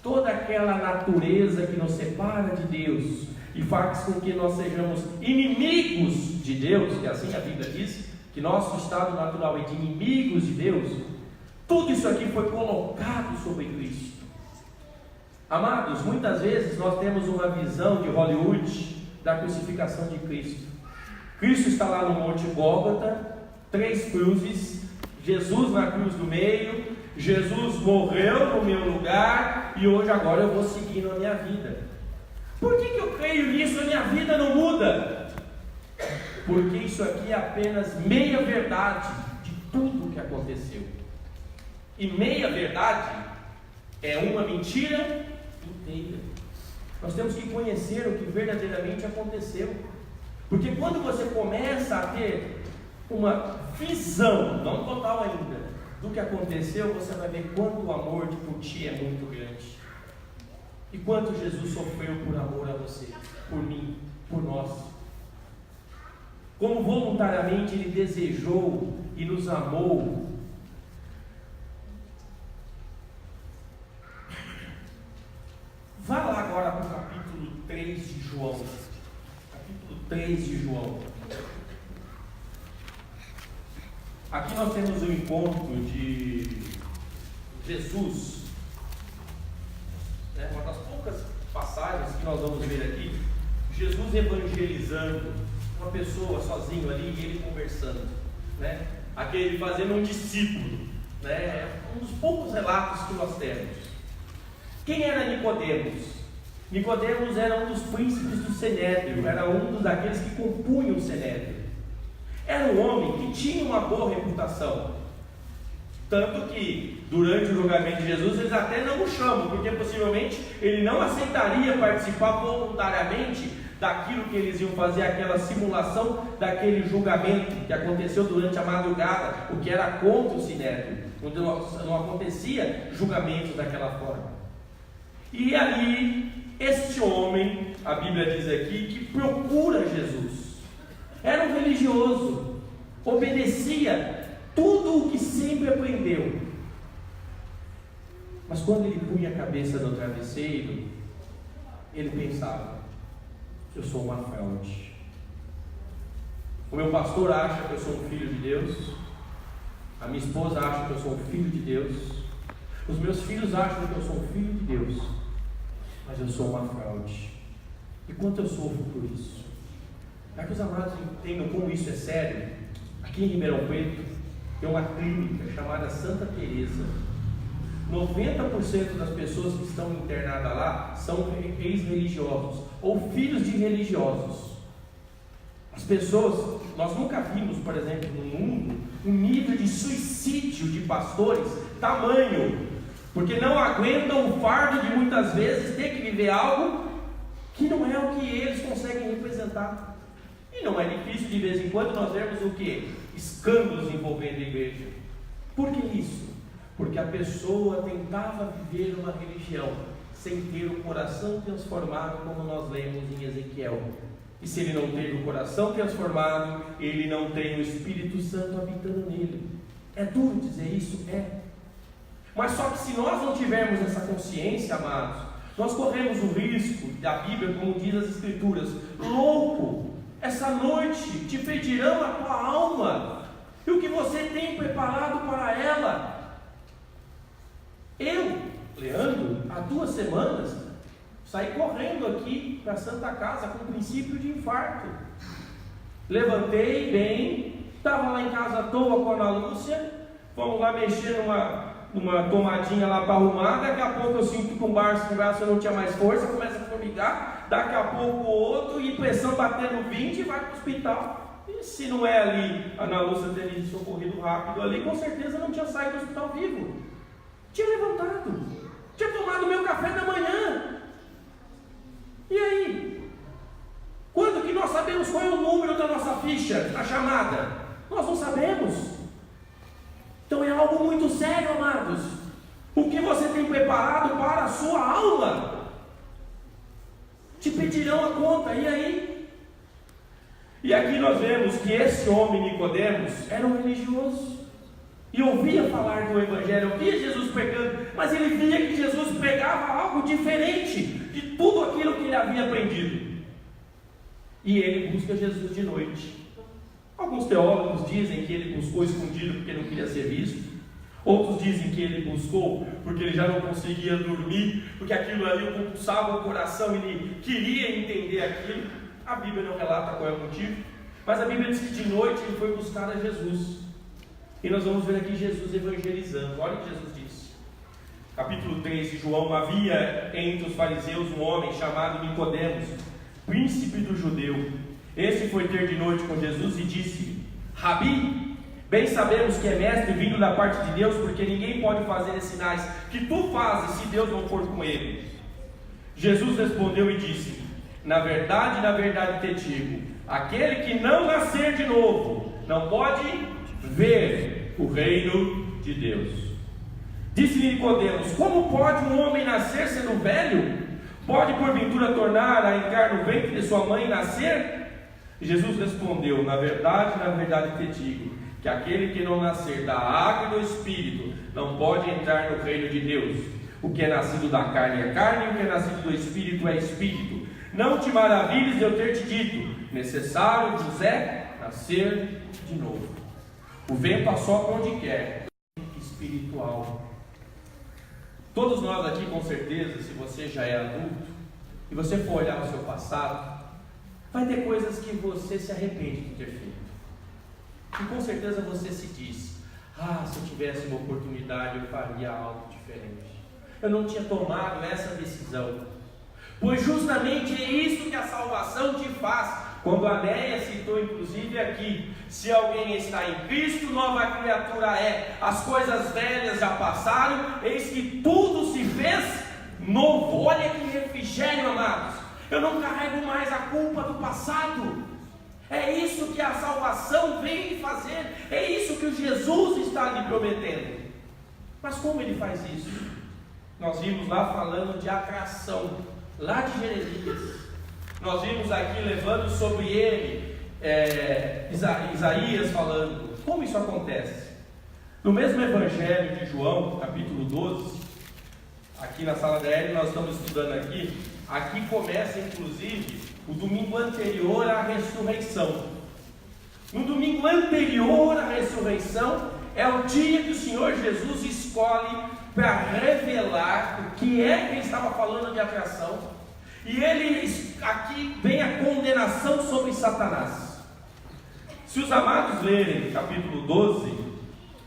toda aquela natureza que nos separa de Deus e faz com que nós sejamos inimigos de Deus, que assim a Bíblia diz, que nosso estado natural é de inimigos de Deus, tudo isso aqui foi colocado sobre Cristo. Amados, muitas vezes nós temos uma visão de Hollywood da crucificação de Cristo. Cristo está lá no Monte Gólgota, 3 cruzes, Jesus na cruz do meio, Jesus morreu no meu lugar, e hoje agora eu vou seguindo a minha vida. Por que eu creio nisso e a minha vida não muda? Porque isso aqui é apenas meia verdade de tudo o que aconteceu. E meia verdade é uma mentira inteira. Nós temos que conhecer o que verdadeiramente aconteceu. Porque quando você começa a ter uma visão, não total ainda, do que aconteceu, você vai ver quanto o amor por ti é muito grande. E quanto Jesus sofreu por amor a você, por mim, por nós. Como voluntariamente Ele desejou e nos amou. Vá lá agora para o capítulo 3 de João. Capítulo 3 de João. Aqui nós temos um encontro de Jesus, uma das poucas passagens que nós vamos ver aqui, Jesus evangelizando uma pessoa sozinho ali e ele conversando, aquele fazendo um discípulo, um dos poucos relatos que nós temos. Quem era Nicodemos? Nicodemos era um dos príncipes do Sinédrio, era um daqueles que compunham o Sinédrio. Era um homem que tinha uma boa reputação, tanto que durante o julgamento de Jesus eles até não o chamam, porque possivelmente ele não aceitaria participar voluntariamente daquilo que eles iam fazer, aquela simulação daquele julgamento que aconteceu durante a madrugada, o que era contra o Sinédrio, onde não acontecia julgamento daquela forma. E ali, este homem, a Bíblia diz aqui, que procura Jesus, era um religioso, obedecia tudo o que sempre aprendeu, mas quando ele punha a cabeça no travesseiro, ele pensava: eu sou uma fraude. O meu pastor acha que eu sou um filho de Deus, a minha esposa acha que eu sou um filho de Deus, os meus filhos acham que eu sou um filho de Deus, mas eu sou uma fraude. E quanto eu sofro por isso? Para que os amados entendam como isso é sério, aqui em Ribeirão Preto tem uma clínica chamada Santa Teresa. 90% das pessoas que estão internadas lá são ex-religiosos ou filhos de religiosos. A As pessoas, nós nunca vimos, por exemplo, no mundo, um nível de suicídio de pastores tamanho, porque não aguentam o fardo de muitas vezes ter que viver algo que não é o que eles conseguem representar. E não é difícil de vez em quando nós vermos o que? Escândalos envolvendo a igreja. Por que isso? Porque a pessoa tentava viver uma religião sem ter o coração transformado, como nós lemos em Ezequiel. E se ele não tem o coração transformado, ele não tem o Espírito Santo habitando nele. É duro dizer isso? É. Mas só que se nós não tivermos essa consciência, amados, nós corremos o risco da Bíblia, como diz as Escrituras: louco, essa noite te pedirão a tua alma, e o que você tem preparado para ela. Eu, Leandro, há 2 semanas, saí correndo aqui para a Santa Casa com princípio de infarto. Levantei bem, estava lá em casa à toa com a Ana Lúcia, fomos lá mexer numa tomadinha lá para arrumar. Daqui a pouco eu sinto que com o braço eu não tinha mais força, começa a formigar. Daqui a pouco o outro, e pressão batendo 20, e vai para o hospital. E se não é ali, a Ana Lúcia teria socorrido rápido ali, com certeza não tinha saído do hospital vivo. Tinha levantado, tinha tomado meu café da manhã. E aí? Quando que nós sabemos qual é o número da nossa ficha, a chamada? Nós não sabemos. Então é algo muito sério, amados. O que você tem preparado para a sua alma? Te pedirão a conta, e aí? E aqui nós vemos que esse homem Nicodemos era um religioso, e ouvia falar do Evangelho, ouvia Jesus pregando, mas ele via que Jesus pregava algo diferente de tudo aquilo que ele havia aprendido. E ele busca Jesus de noite. Alguns teólogos dizem que ele buscou escondido porque não queria ser visto. Outros dizem que ele buscou porque ele já não conseguia dormir, porque aquilo ali compulsava o coração, ele queria entender aquilo. A Bíblia não relata qual é o motivo, mas a Bíblia diz que de noite ele foi buscar a Jesus. E nós vamos ver aqui Jesus evangelizando. Olha o que Jesus disse. Capítulo 3 de João: havia entre os fariseus um homem chamado Nicodemos, príncipe do judeu. Este foi ter de noite com Jesus e disse: Rabi, bem sabemos que é mestre vindo da parte de Deus, porque ninguém pode fazer esses sinais que tu fazes se Deus não for com ele. Jesus respondeu e disse: na verdade te digo, aquele que não nascer de novo não pode ver o reino de Deus. Disse-lhe Nicodemos: como pode um homem nascer sendo velho? Pode porventura tornar a entrar no ventre de sua mãe e nascer? Jesus respondeu: na verdade te digo, que aquele que não nascer da água e do Espírito não pode entrar no reino de Deus. O que é nascido da carne é carne, e o que é nascido do Espírito é Espírito. Não te maravilhes de eu ter te dito: necessário vos é nascer de novo. O vento assopra onde quer. Espiritual. Todos nós aqui, com certeza, se você já é adulto e você for olhar o seu passado, vai ter coisas que você se arrepende de ter feito. E com certeza você se diz: se eu tivesse uma oportunidade eu faria algo diferente. Eu não tinha tomado essa decisão. Pois justamente é isso que a salvação te faz. Quando a Néia citou inclusive aqui: se alguém está em Cristo, nova criatura é. As coisas velhas já passaram, eis que tudo se fez novo. Olha que refrigério, amados. Eu não carrego mais a culpa do passado. É isso que a salvação vem fazer. É isso que o Jesus está lhe prometendo. Mas como ele faz isso? Nós vimos lá falando de atração, lá de Jeremias. Nós vimos aqui levando sobre ele Isaías falando. Como isso acontece? No mesmo Evangelho de João, capítulo 12, aqui na sala da L, nós estamos estudando aqui. Aqui começa inclusive o domingo anterior à ressurreição. No domingo anterior à ressurreição é o dia que o Senhor Jesus escolhe para revelar o que é que ele estava falando de atração. E ele, aqui vem a condenação sobre Satanás. Se os amados lerem capítulo 12,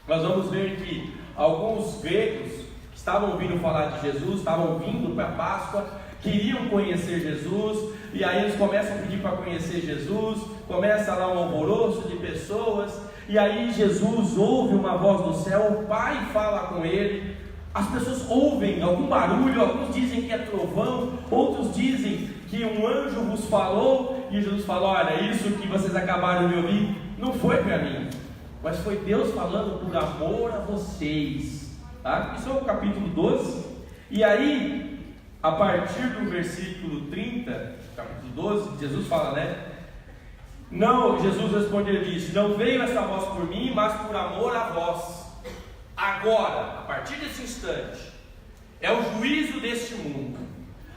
nós vamos ver que alguns gregos estavam ouvindo falar de Jesus, estavam vindo para a Páscoa, queriam conhecer Jesus, e aí eles começam a pedir para conhecer Jesus, começa lá um alvoroço de pessoas, e aí Jesus ouve uma voz do céu, o Pai fala com ele, as pessoas ouvem algum barulho, alguns dizem que é trovão, outros dizem que um anjo vos falou, e Jesus fala: olha, isso que vocês acabaram de ouvir, não foi para mim, mas foi Deus falando por amor a vocês, tá? Isso é o capítulo 12, e aí, a partir do versículo 30, capítulo 12, Jesus fala, né? Não, Jesus respondeu e disse: não veio essa voz por mim, mas por amor a vós. Agora, a partir desse instante, é o juízo deste mundo.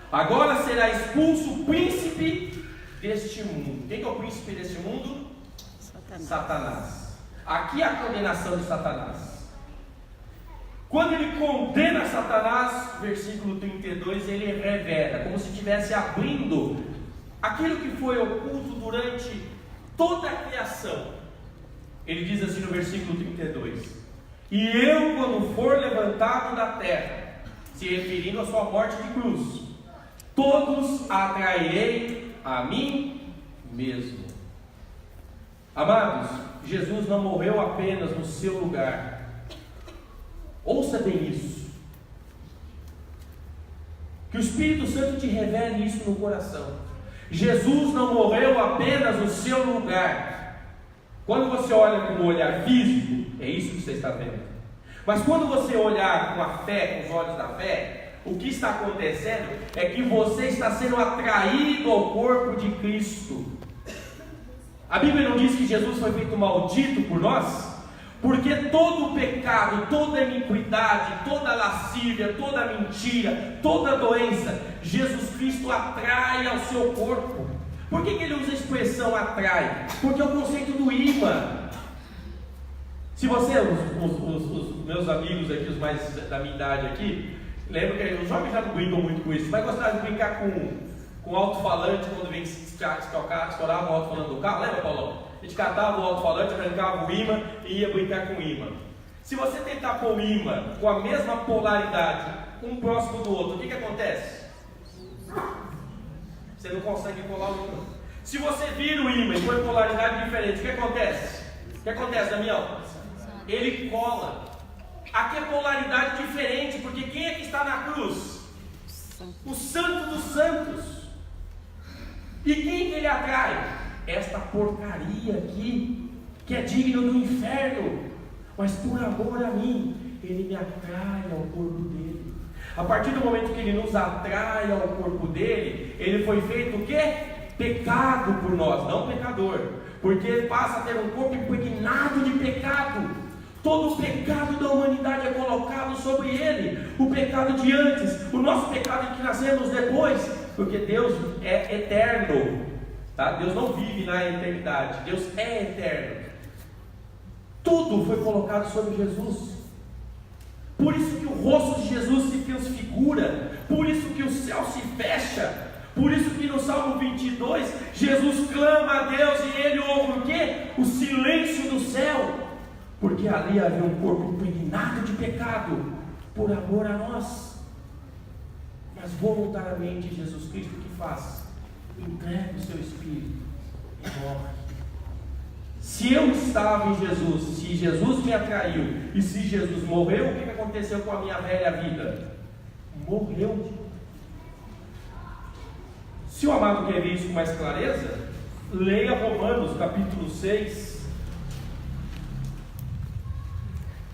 Agora será expulso o príncipe deste mundo. Quem é o príncipe deste mundo? Satanás. Aqui é a condenação de Satanás. Quando ele condena Satanás, versículo 32, ele revela, como se estivesse abrindo aquilo que foi oculto durante toda a criação. Ele diz assim no versículo 32: e eu, quando for levantado da terra, se referindo à sua morte de cruz, todos atrairei a mim mesmo. Amados, Jesus não morreu apenas no seu lugar. Ouça bem isso. Que o Espírito Santo te revele isso no coração. Jesus não morreu apenas no seu lugar. Quando você olha com o olhar físico, é isso que você está vendo. Mas quando você olhar com a fé, com os olhos da fé, o que está acontecendo é que você está sendo atraído ao corpo de Cristo. A Bíblia não diz que Jesus foi feito maldito por nós? Porque todo o pecado, toda a iniquidade, toda a lascívia, toda a mentira, toda a doença, Jesus Cristo atrai ao seu corpo. Por que ele usa a expressão atrai? Porque é o conceito do imã. Se você, os meus amigos aqui, os mais da minha idade aqui, lembra que os jovens já não brincam muito com isso, mas gostavam de brincar com alto-falante quando vem estourava o alto-falante do carro, lembra, Paulão? A gente catava o alto-falante, arrancava o imã e ia brincar com o imã. Se você tentar pôr o imã com a mesma polaridade, um próximo do outro, o que acontece? Você não consegue colar o imã. Se você vira o imã e põe polaridade diferente, o que acontece? O que acontece, Damião? Ele cola. Aqui é polaridade diferente, porque quem é que está na cruz? O Santo dos Santos. E quem que ele atrai? Esta porcaria aqui, que é digno do inferno, mas por amor a mim, ele me atrai ao corpo dele. A partir do momento que ele nos atrai ao corpo dele, ele foi feito o quê? Pecado por nós, não pecador, porque ele passa a ter um corpo impregnado de pecado. Todo o pecado da humanidade é colocado sobre ele, o pecado de antes, o nosso pecado que nascemos depois, porque Deus é eterno, tá? Deus não vive na eternidade, Deus é eterno. Tudo foi colocado sobre Jesus. Por isso que o rosto de Jesus se transfigura, por isso que o céu se fecha, por isso que no Salmo 22, Jesus clama a Deus e ele ouve o quê? O silêncio do céu, porque ali havia um corpo impregnado de pecado, por amor a nós. Mas voluntariamente Jesus Cristo o que faz? Entrega o seu Espírito e morre. Se eu estava em Jesus, se Jesus me atraiu, e se Jesus morreu, o que aconteceu com a minha velha vida? Morreu. Se o amado quer ver isso com mais clareza, leia Romanos capítulo 6.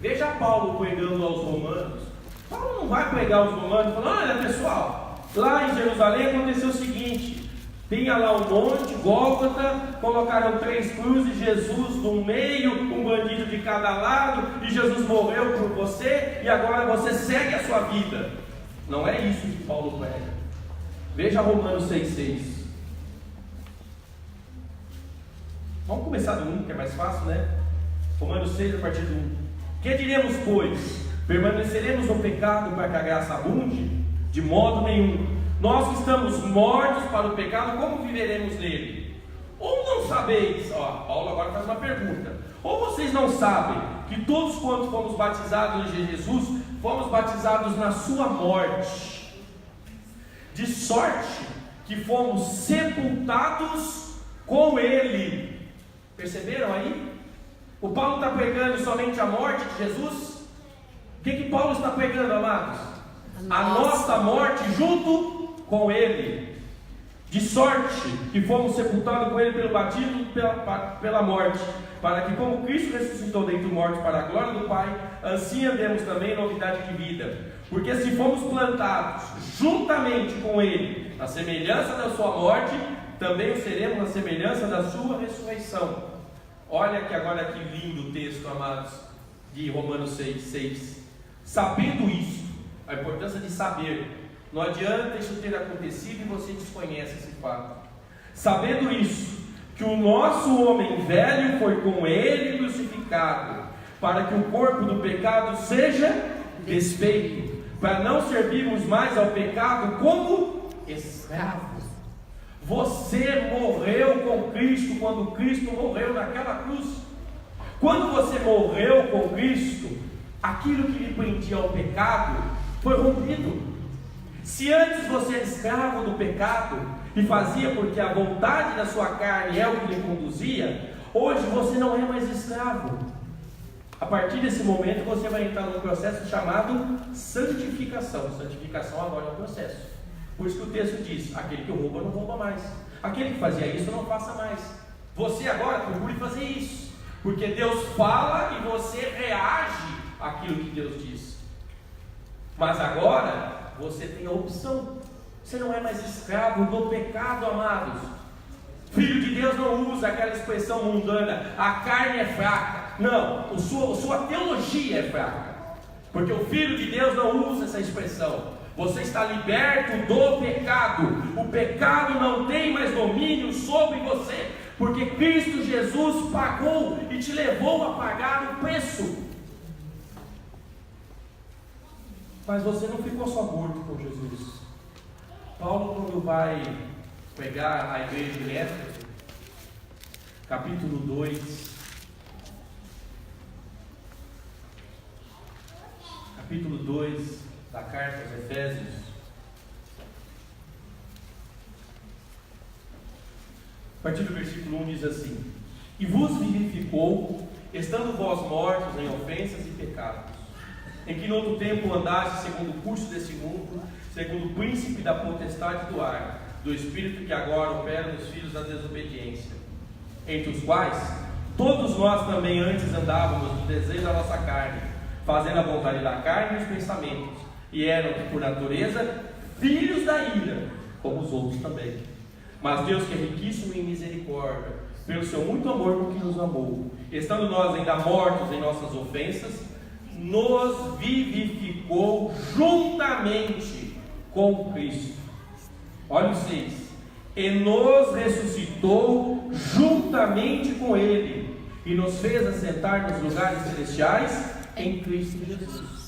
Veja Paulo pregando aos romanos. Paulo não vai pregar aos romanos falando: olha pessoal, lá em Jerusalém aconteceu o seguinte, tinha lá um monte, Gólgota, colocaram 3 cruzes, Jesus no meio, um bandido de cada lado, e Jesus morreu por você, e agora você segue a sua vida. Não é isso que Paulo prega. Veja Romanos 6,6. Vamos começar do 1, que é mais fácil, né? Romanos 6, a partir do 1. Que diremos, pois? Permaneceremos no pecado para que a graça abunde? De modo nenhum. Nós que estamos mortos para o pecado, como viveremos nele? Ou não sabeis, Paulo agora faz uma pergunta, ou vocês não sabem que todos quantos fomos batizados em Jesus, fomos batizados na sua morte? de sorte que fomos sepultados com Ele. Perceberam aí? O Paulo está pregando somente a morte de Jesus? O que Paulo está pregando, amados? A nossa morte junto com Ele. De sorte que fomos sepultados com Ele pelo batismo pela morte, para que, como Cristo ressuscitou dentre os mortos para a glória do Pai, assim andemos também em novidade de vida. Porque se fomos plantados juntamente com Ele na semelhança da sua morte, também o seremos na semelhança da sua ressurreição. Olha que agora que lindo o texto, amados, de Romanos 6. Sabendo isto, a importância de saber. Não adianta isso ter acontecido e você desconhece esse fato. Sabendo isso, que o nosso homem velho foi com Ele crucificado, para que o corpo do pecado seja desfeito, para não servirmos mais ao pecado como escravos. Você morreu com Cristo quando Cristo morreu naquela cruz. Quando você morreu com Cristo, aquilo que lhe prendia ao pecado foi rompido. Se antes você era escravo do pecado e fazia porque a vontade da sua carne é o que lhe conduzia, hoje você não é mais escravo. A partir desse momento você vai entrar num processo chamado santificação. Santificação agora é um processo. Por isso que o texto diz: aquele que rouba não rouba mais, aquele que fazia isso não faça mais. Você agora procure fazer isso, porque Deus fala e você reage àquilo que Deus diz. Mas agora você tem a opção. Você não é mais escravo do pecado, amados. Filho de Deus não usa aquela expressão mundana: a carne é fraca. Não, sua teologia é fraca, porque o Filho de Deus não usa essa expressão. Você está liberto do pecado. O pecado não tem mais domínio sobre você, porque Cristo Jesus pagou e te levou a pagar o preço. Mas você não ficou só morto com Jesus. Paulo, quando vai pregar a igreja de Éfeso, capítulo 2, da carta aos Efésios, a partir do versículo 1 diz assim: e vos vivificou, estando vós mortos em ofensas e pecados, em que no outro tempo andaste segundo o curso desse mundo, segundo o príncipe da potestade do ar, do espírito que agora opera nos filhos da desobediência, entre os quais todos nós também antes andávamos no desejo da nossa carne, fazendo a vontade da carne e os pensamentos, e eram por natureza filhos da ira, como os outros também. Mas Deus, que é riquíssimo em misericórdia, pelo seu muito amor com que nos amou, estando nós ainda mortos em nossas ofensas, nos vivificou juntamente com Cristo. Olha o 6: e nos ressuscitou juntamente com Ele, e nos fez assentar nos lugares celestiais em Cristo Jesus.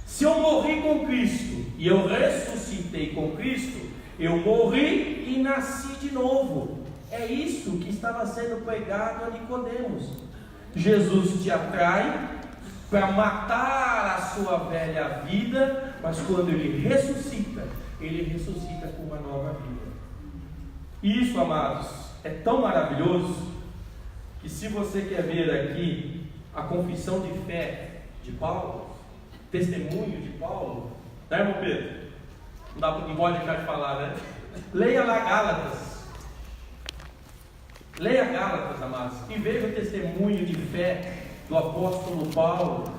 Se eu morri com Cristo e eu ressuscitei com Cristo, eu morri e nasci de novo. É isso que estava sendo pregado a Nicodemos. Jesus te atrai para matar a sua velha vida, mas quando Ele ressuscita com uma nova vida. Isso, amados, é tão maravilhoso, que se você quer ver aqui a confissão de fé de Paulo, testemunho de Paulo, né, irmão Pedro? Não pode deixar de falar, né? Leia lá Gálatas. Leia Gálatas, amados, e veja o testemunho de fé do apóstolo Paulo,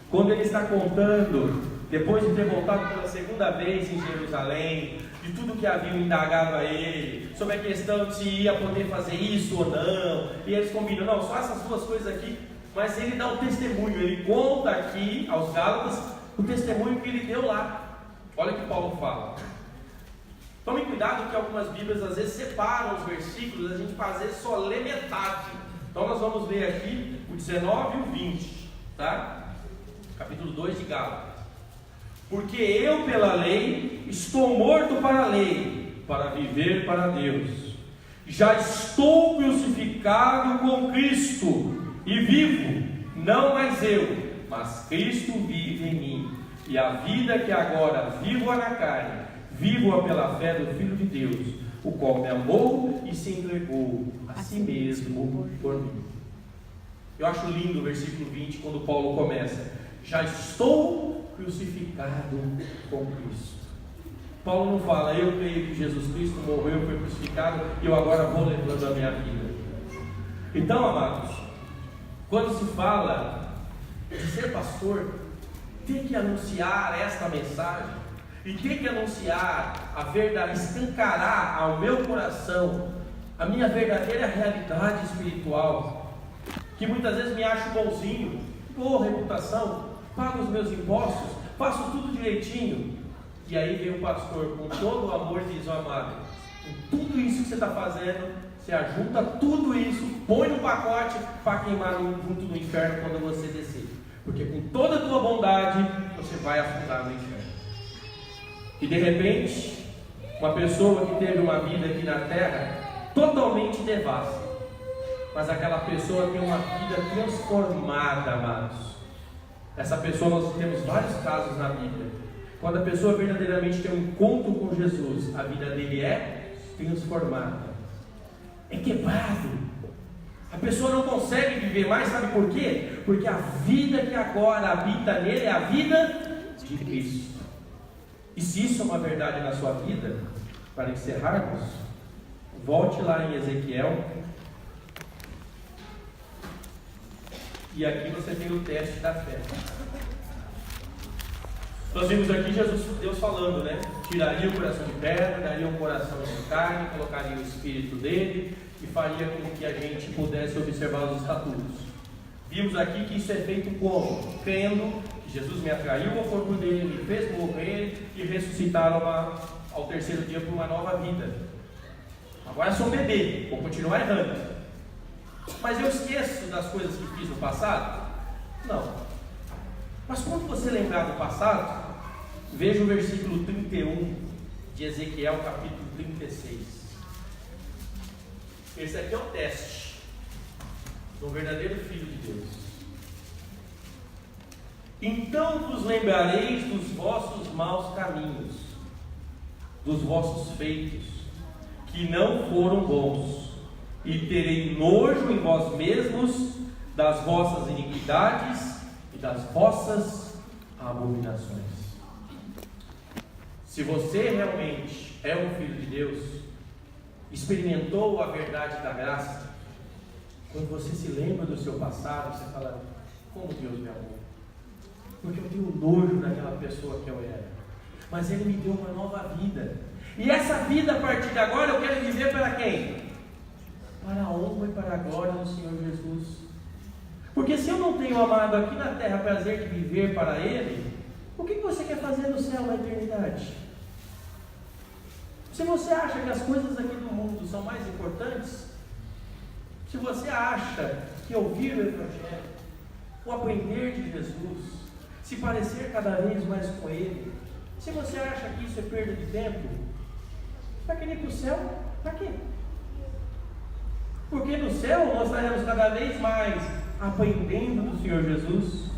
quando ele está contando, depois de ter voltado pela segunda vez em Jerusalém, de tudo que haviam indagado a ele, sobre a questão de se ia poder fazer isso ou não, e eles combinam: não, só essas duas coisas aqui. Mas ele dá o testemunho, ele conta aqui aos Gálatas o testemunho que ele deu lá. Olha o que Paulo fala. Tome cuidado que algumas Bíblias às vezes separam os versículos, a gente fazer só ler metade. Então nós vamos ler aqui o 19 e o 20, tá? Capítulo 2 de Gálatas. Porque eu pela lei estou morto para a lei, para viver para Deus. Já estou crucificado com Cristo e vivo, não mais eu, mas Cristo vive em mim. E a vida que agora vivo na carne, Vivo-a pela fé do Filho de Deus, o qual me amou e se entregou a si mesmo por mim. Eu acho lindo o versículo 20, quando Paulo começa: já estou crucificado com Cristo. Paulo não fala: eu creio que Jesus Cristo morreu, foi crucificado, e eu agora vou levando a minha vida. Então, amados, quando se fala de ser pastor, tem que anunciar esta mensagem, e tem que anunciar a verdade, escancarar ao meu coração a minha verdadeira realidade espiritual, que muitas vezes me acho bonzinho, boa reputação, pago os meus impostos, faço tudo direitinho, e aí vem o pastor com todo o amor e diz: amado, com tudo isso que você está fazendo, você ajunta tudo isso, põe no pacote para queimar junto no inferno quando você descer, porque com toda a tua bondade você vai afundar no inferno. E de repente, uma pessoa que teve uma vida aqui na terra totalmente devassa, mas aquela pessoa tem uma vida transformada, amados. Essa pessoa, nós temos vários casos na Bíblia. Quando a pessoa verdadeiramente tem um encontro com Jesus, a vida dele é transformada, é quebrado. A pessoa não consegue viver mais, sabe por quê? Porque a vida que agora habita nele é a vida de Cristo. E se isso é uma verdade na sua vida, para encerrarmos, volte lá em Ezequiel. E aqui você tem o teste da fé. Nós vimos aqui Deus falando, né? Tiraria o coração de pedra, daria um coração de carne, colocaria o Espírito dele e faria com que a gente pudesse observar os estatutos. Vimos aqui que isso é feito como? Crendo que Jesus me atraiu ao corpo dele, me fez morrer e ressuscitar ao terceiro dia para uma nova vida. Agora sou um bebê, vou continuar errando. Mas eu esqueço das coisas que fiz no passado? Não. Mas quando você lembrar do passado, veja o versículo 31 de Ezequiel, capítulo 36. Esse aqui é o teste do verdadeiro Filho de Deus. Então vos lembrareis dos vossos maus caminhos, dos vossos feitos, que não foram bons, e terei nojo em vós mesmos das vossas iniquidades e das vossas abominações. Se você realmente é um filho de Deus, experimentou a verdade da graça, quando você se lembra do seu passado, você fala: como Deus me amou, porque eu tenho nojo daquela pessoa que eu era, mas Ele me deu uma nova vida, e essa vida a partir de agora eu quero viver para quem? Para a honra e para a glória do Senhor Jesus. Porque se eu não tenho, amado, aqui na terra prazer de viver para Ele, o que você quer fazer no céu na eternidade? Se você acha que as coisas aqui do mundo são mais importantes, se você acha que ouvir o Evangelho, o aprender de Jesus, se parecer cada vez mais com Ele, se você acha que isso é perda de tempo, para que ir para o céu? Para quê? Porque no céu nós estaremos cada vez mais aprendendo do Senhor Jesus,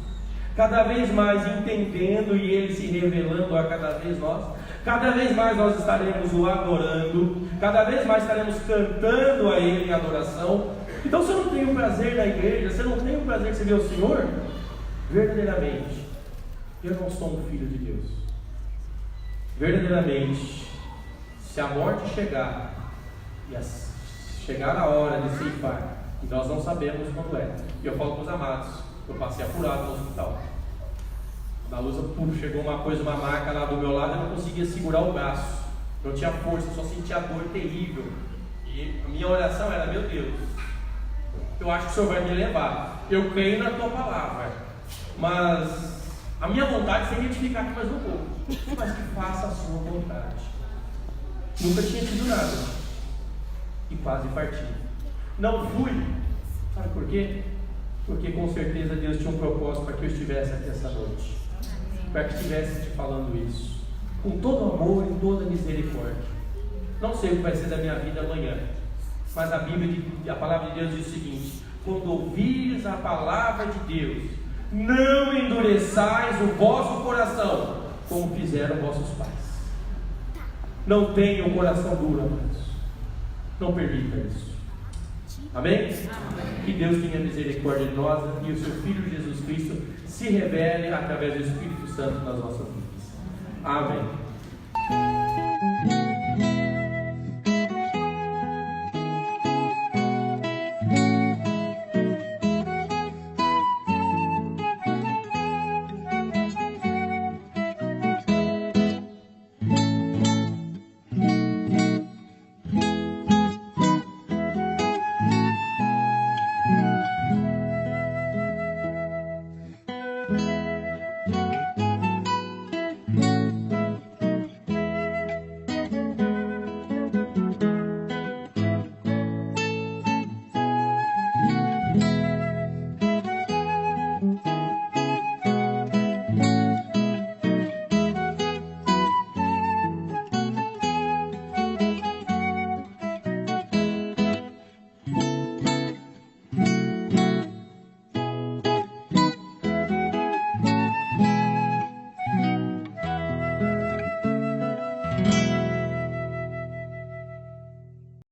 cada vez mais entendendo e Ele se revelando a cada vez cada vez mais nós estaremos o adorando, cada vez mais estaremos cantando a Ele em adoração. Então, se eu não tenho prazer na igreja, se eu não tenho prazer de servir ao Senhor, verdadeiramente eu não sou um filho de Deus. Verdadeiramente, se a morte chegar e chegar a hora de ceifar, e nós não sabemos quando é, e eu falo com os amados, eu passei apurado no hospital. Na luz, chegou uma marca lá do meu lado, eu não conseguia segurar o braço, não tinha força, só sentia dor terrível. E a minha oração era: meu Deus, eu acho que o Senhor vai me levar, eu creio na tua palavra, mas a minha vontade seria de ficar aqui mais um pouco, mas que faça a sua vontade. Nunca tinha tido nada e quase parti. Não fui, sabe por quê? Porque com certeza Deus tinha um propósito para que eu estivesse aqui essa noite, para que estivesse te falando isso, com todo amor e toda misericórdia. Não sei o que vai ser da minha vida amanhã, mas a Bíblia, a palavra de Deus diz o seguinte: quando ouvires a palavra de Deus, não endureçais o vosso coração, como fizeram vossos pais. Não tenha o coração duro, amados. Não permita isso. Amém? Que Deus tenha misericórdia de nós e o seu Filho Jesus Cristo se revele através do Espírito Santo nas nossas vidas. Amém.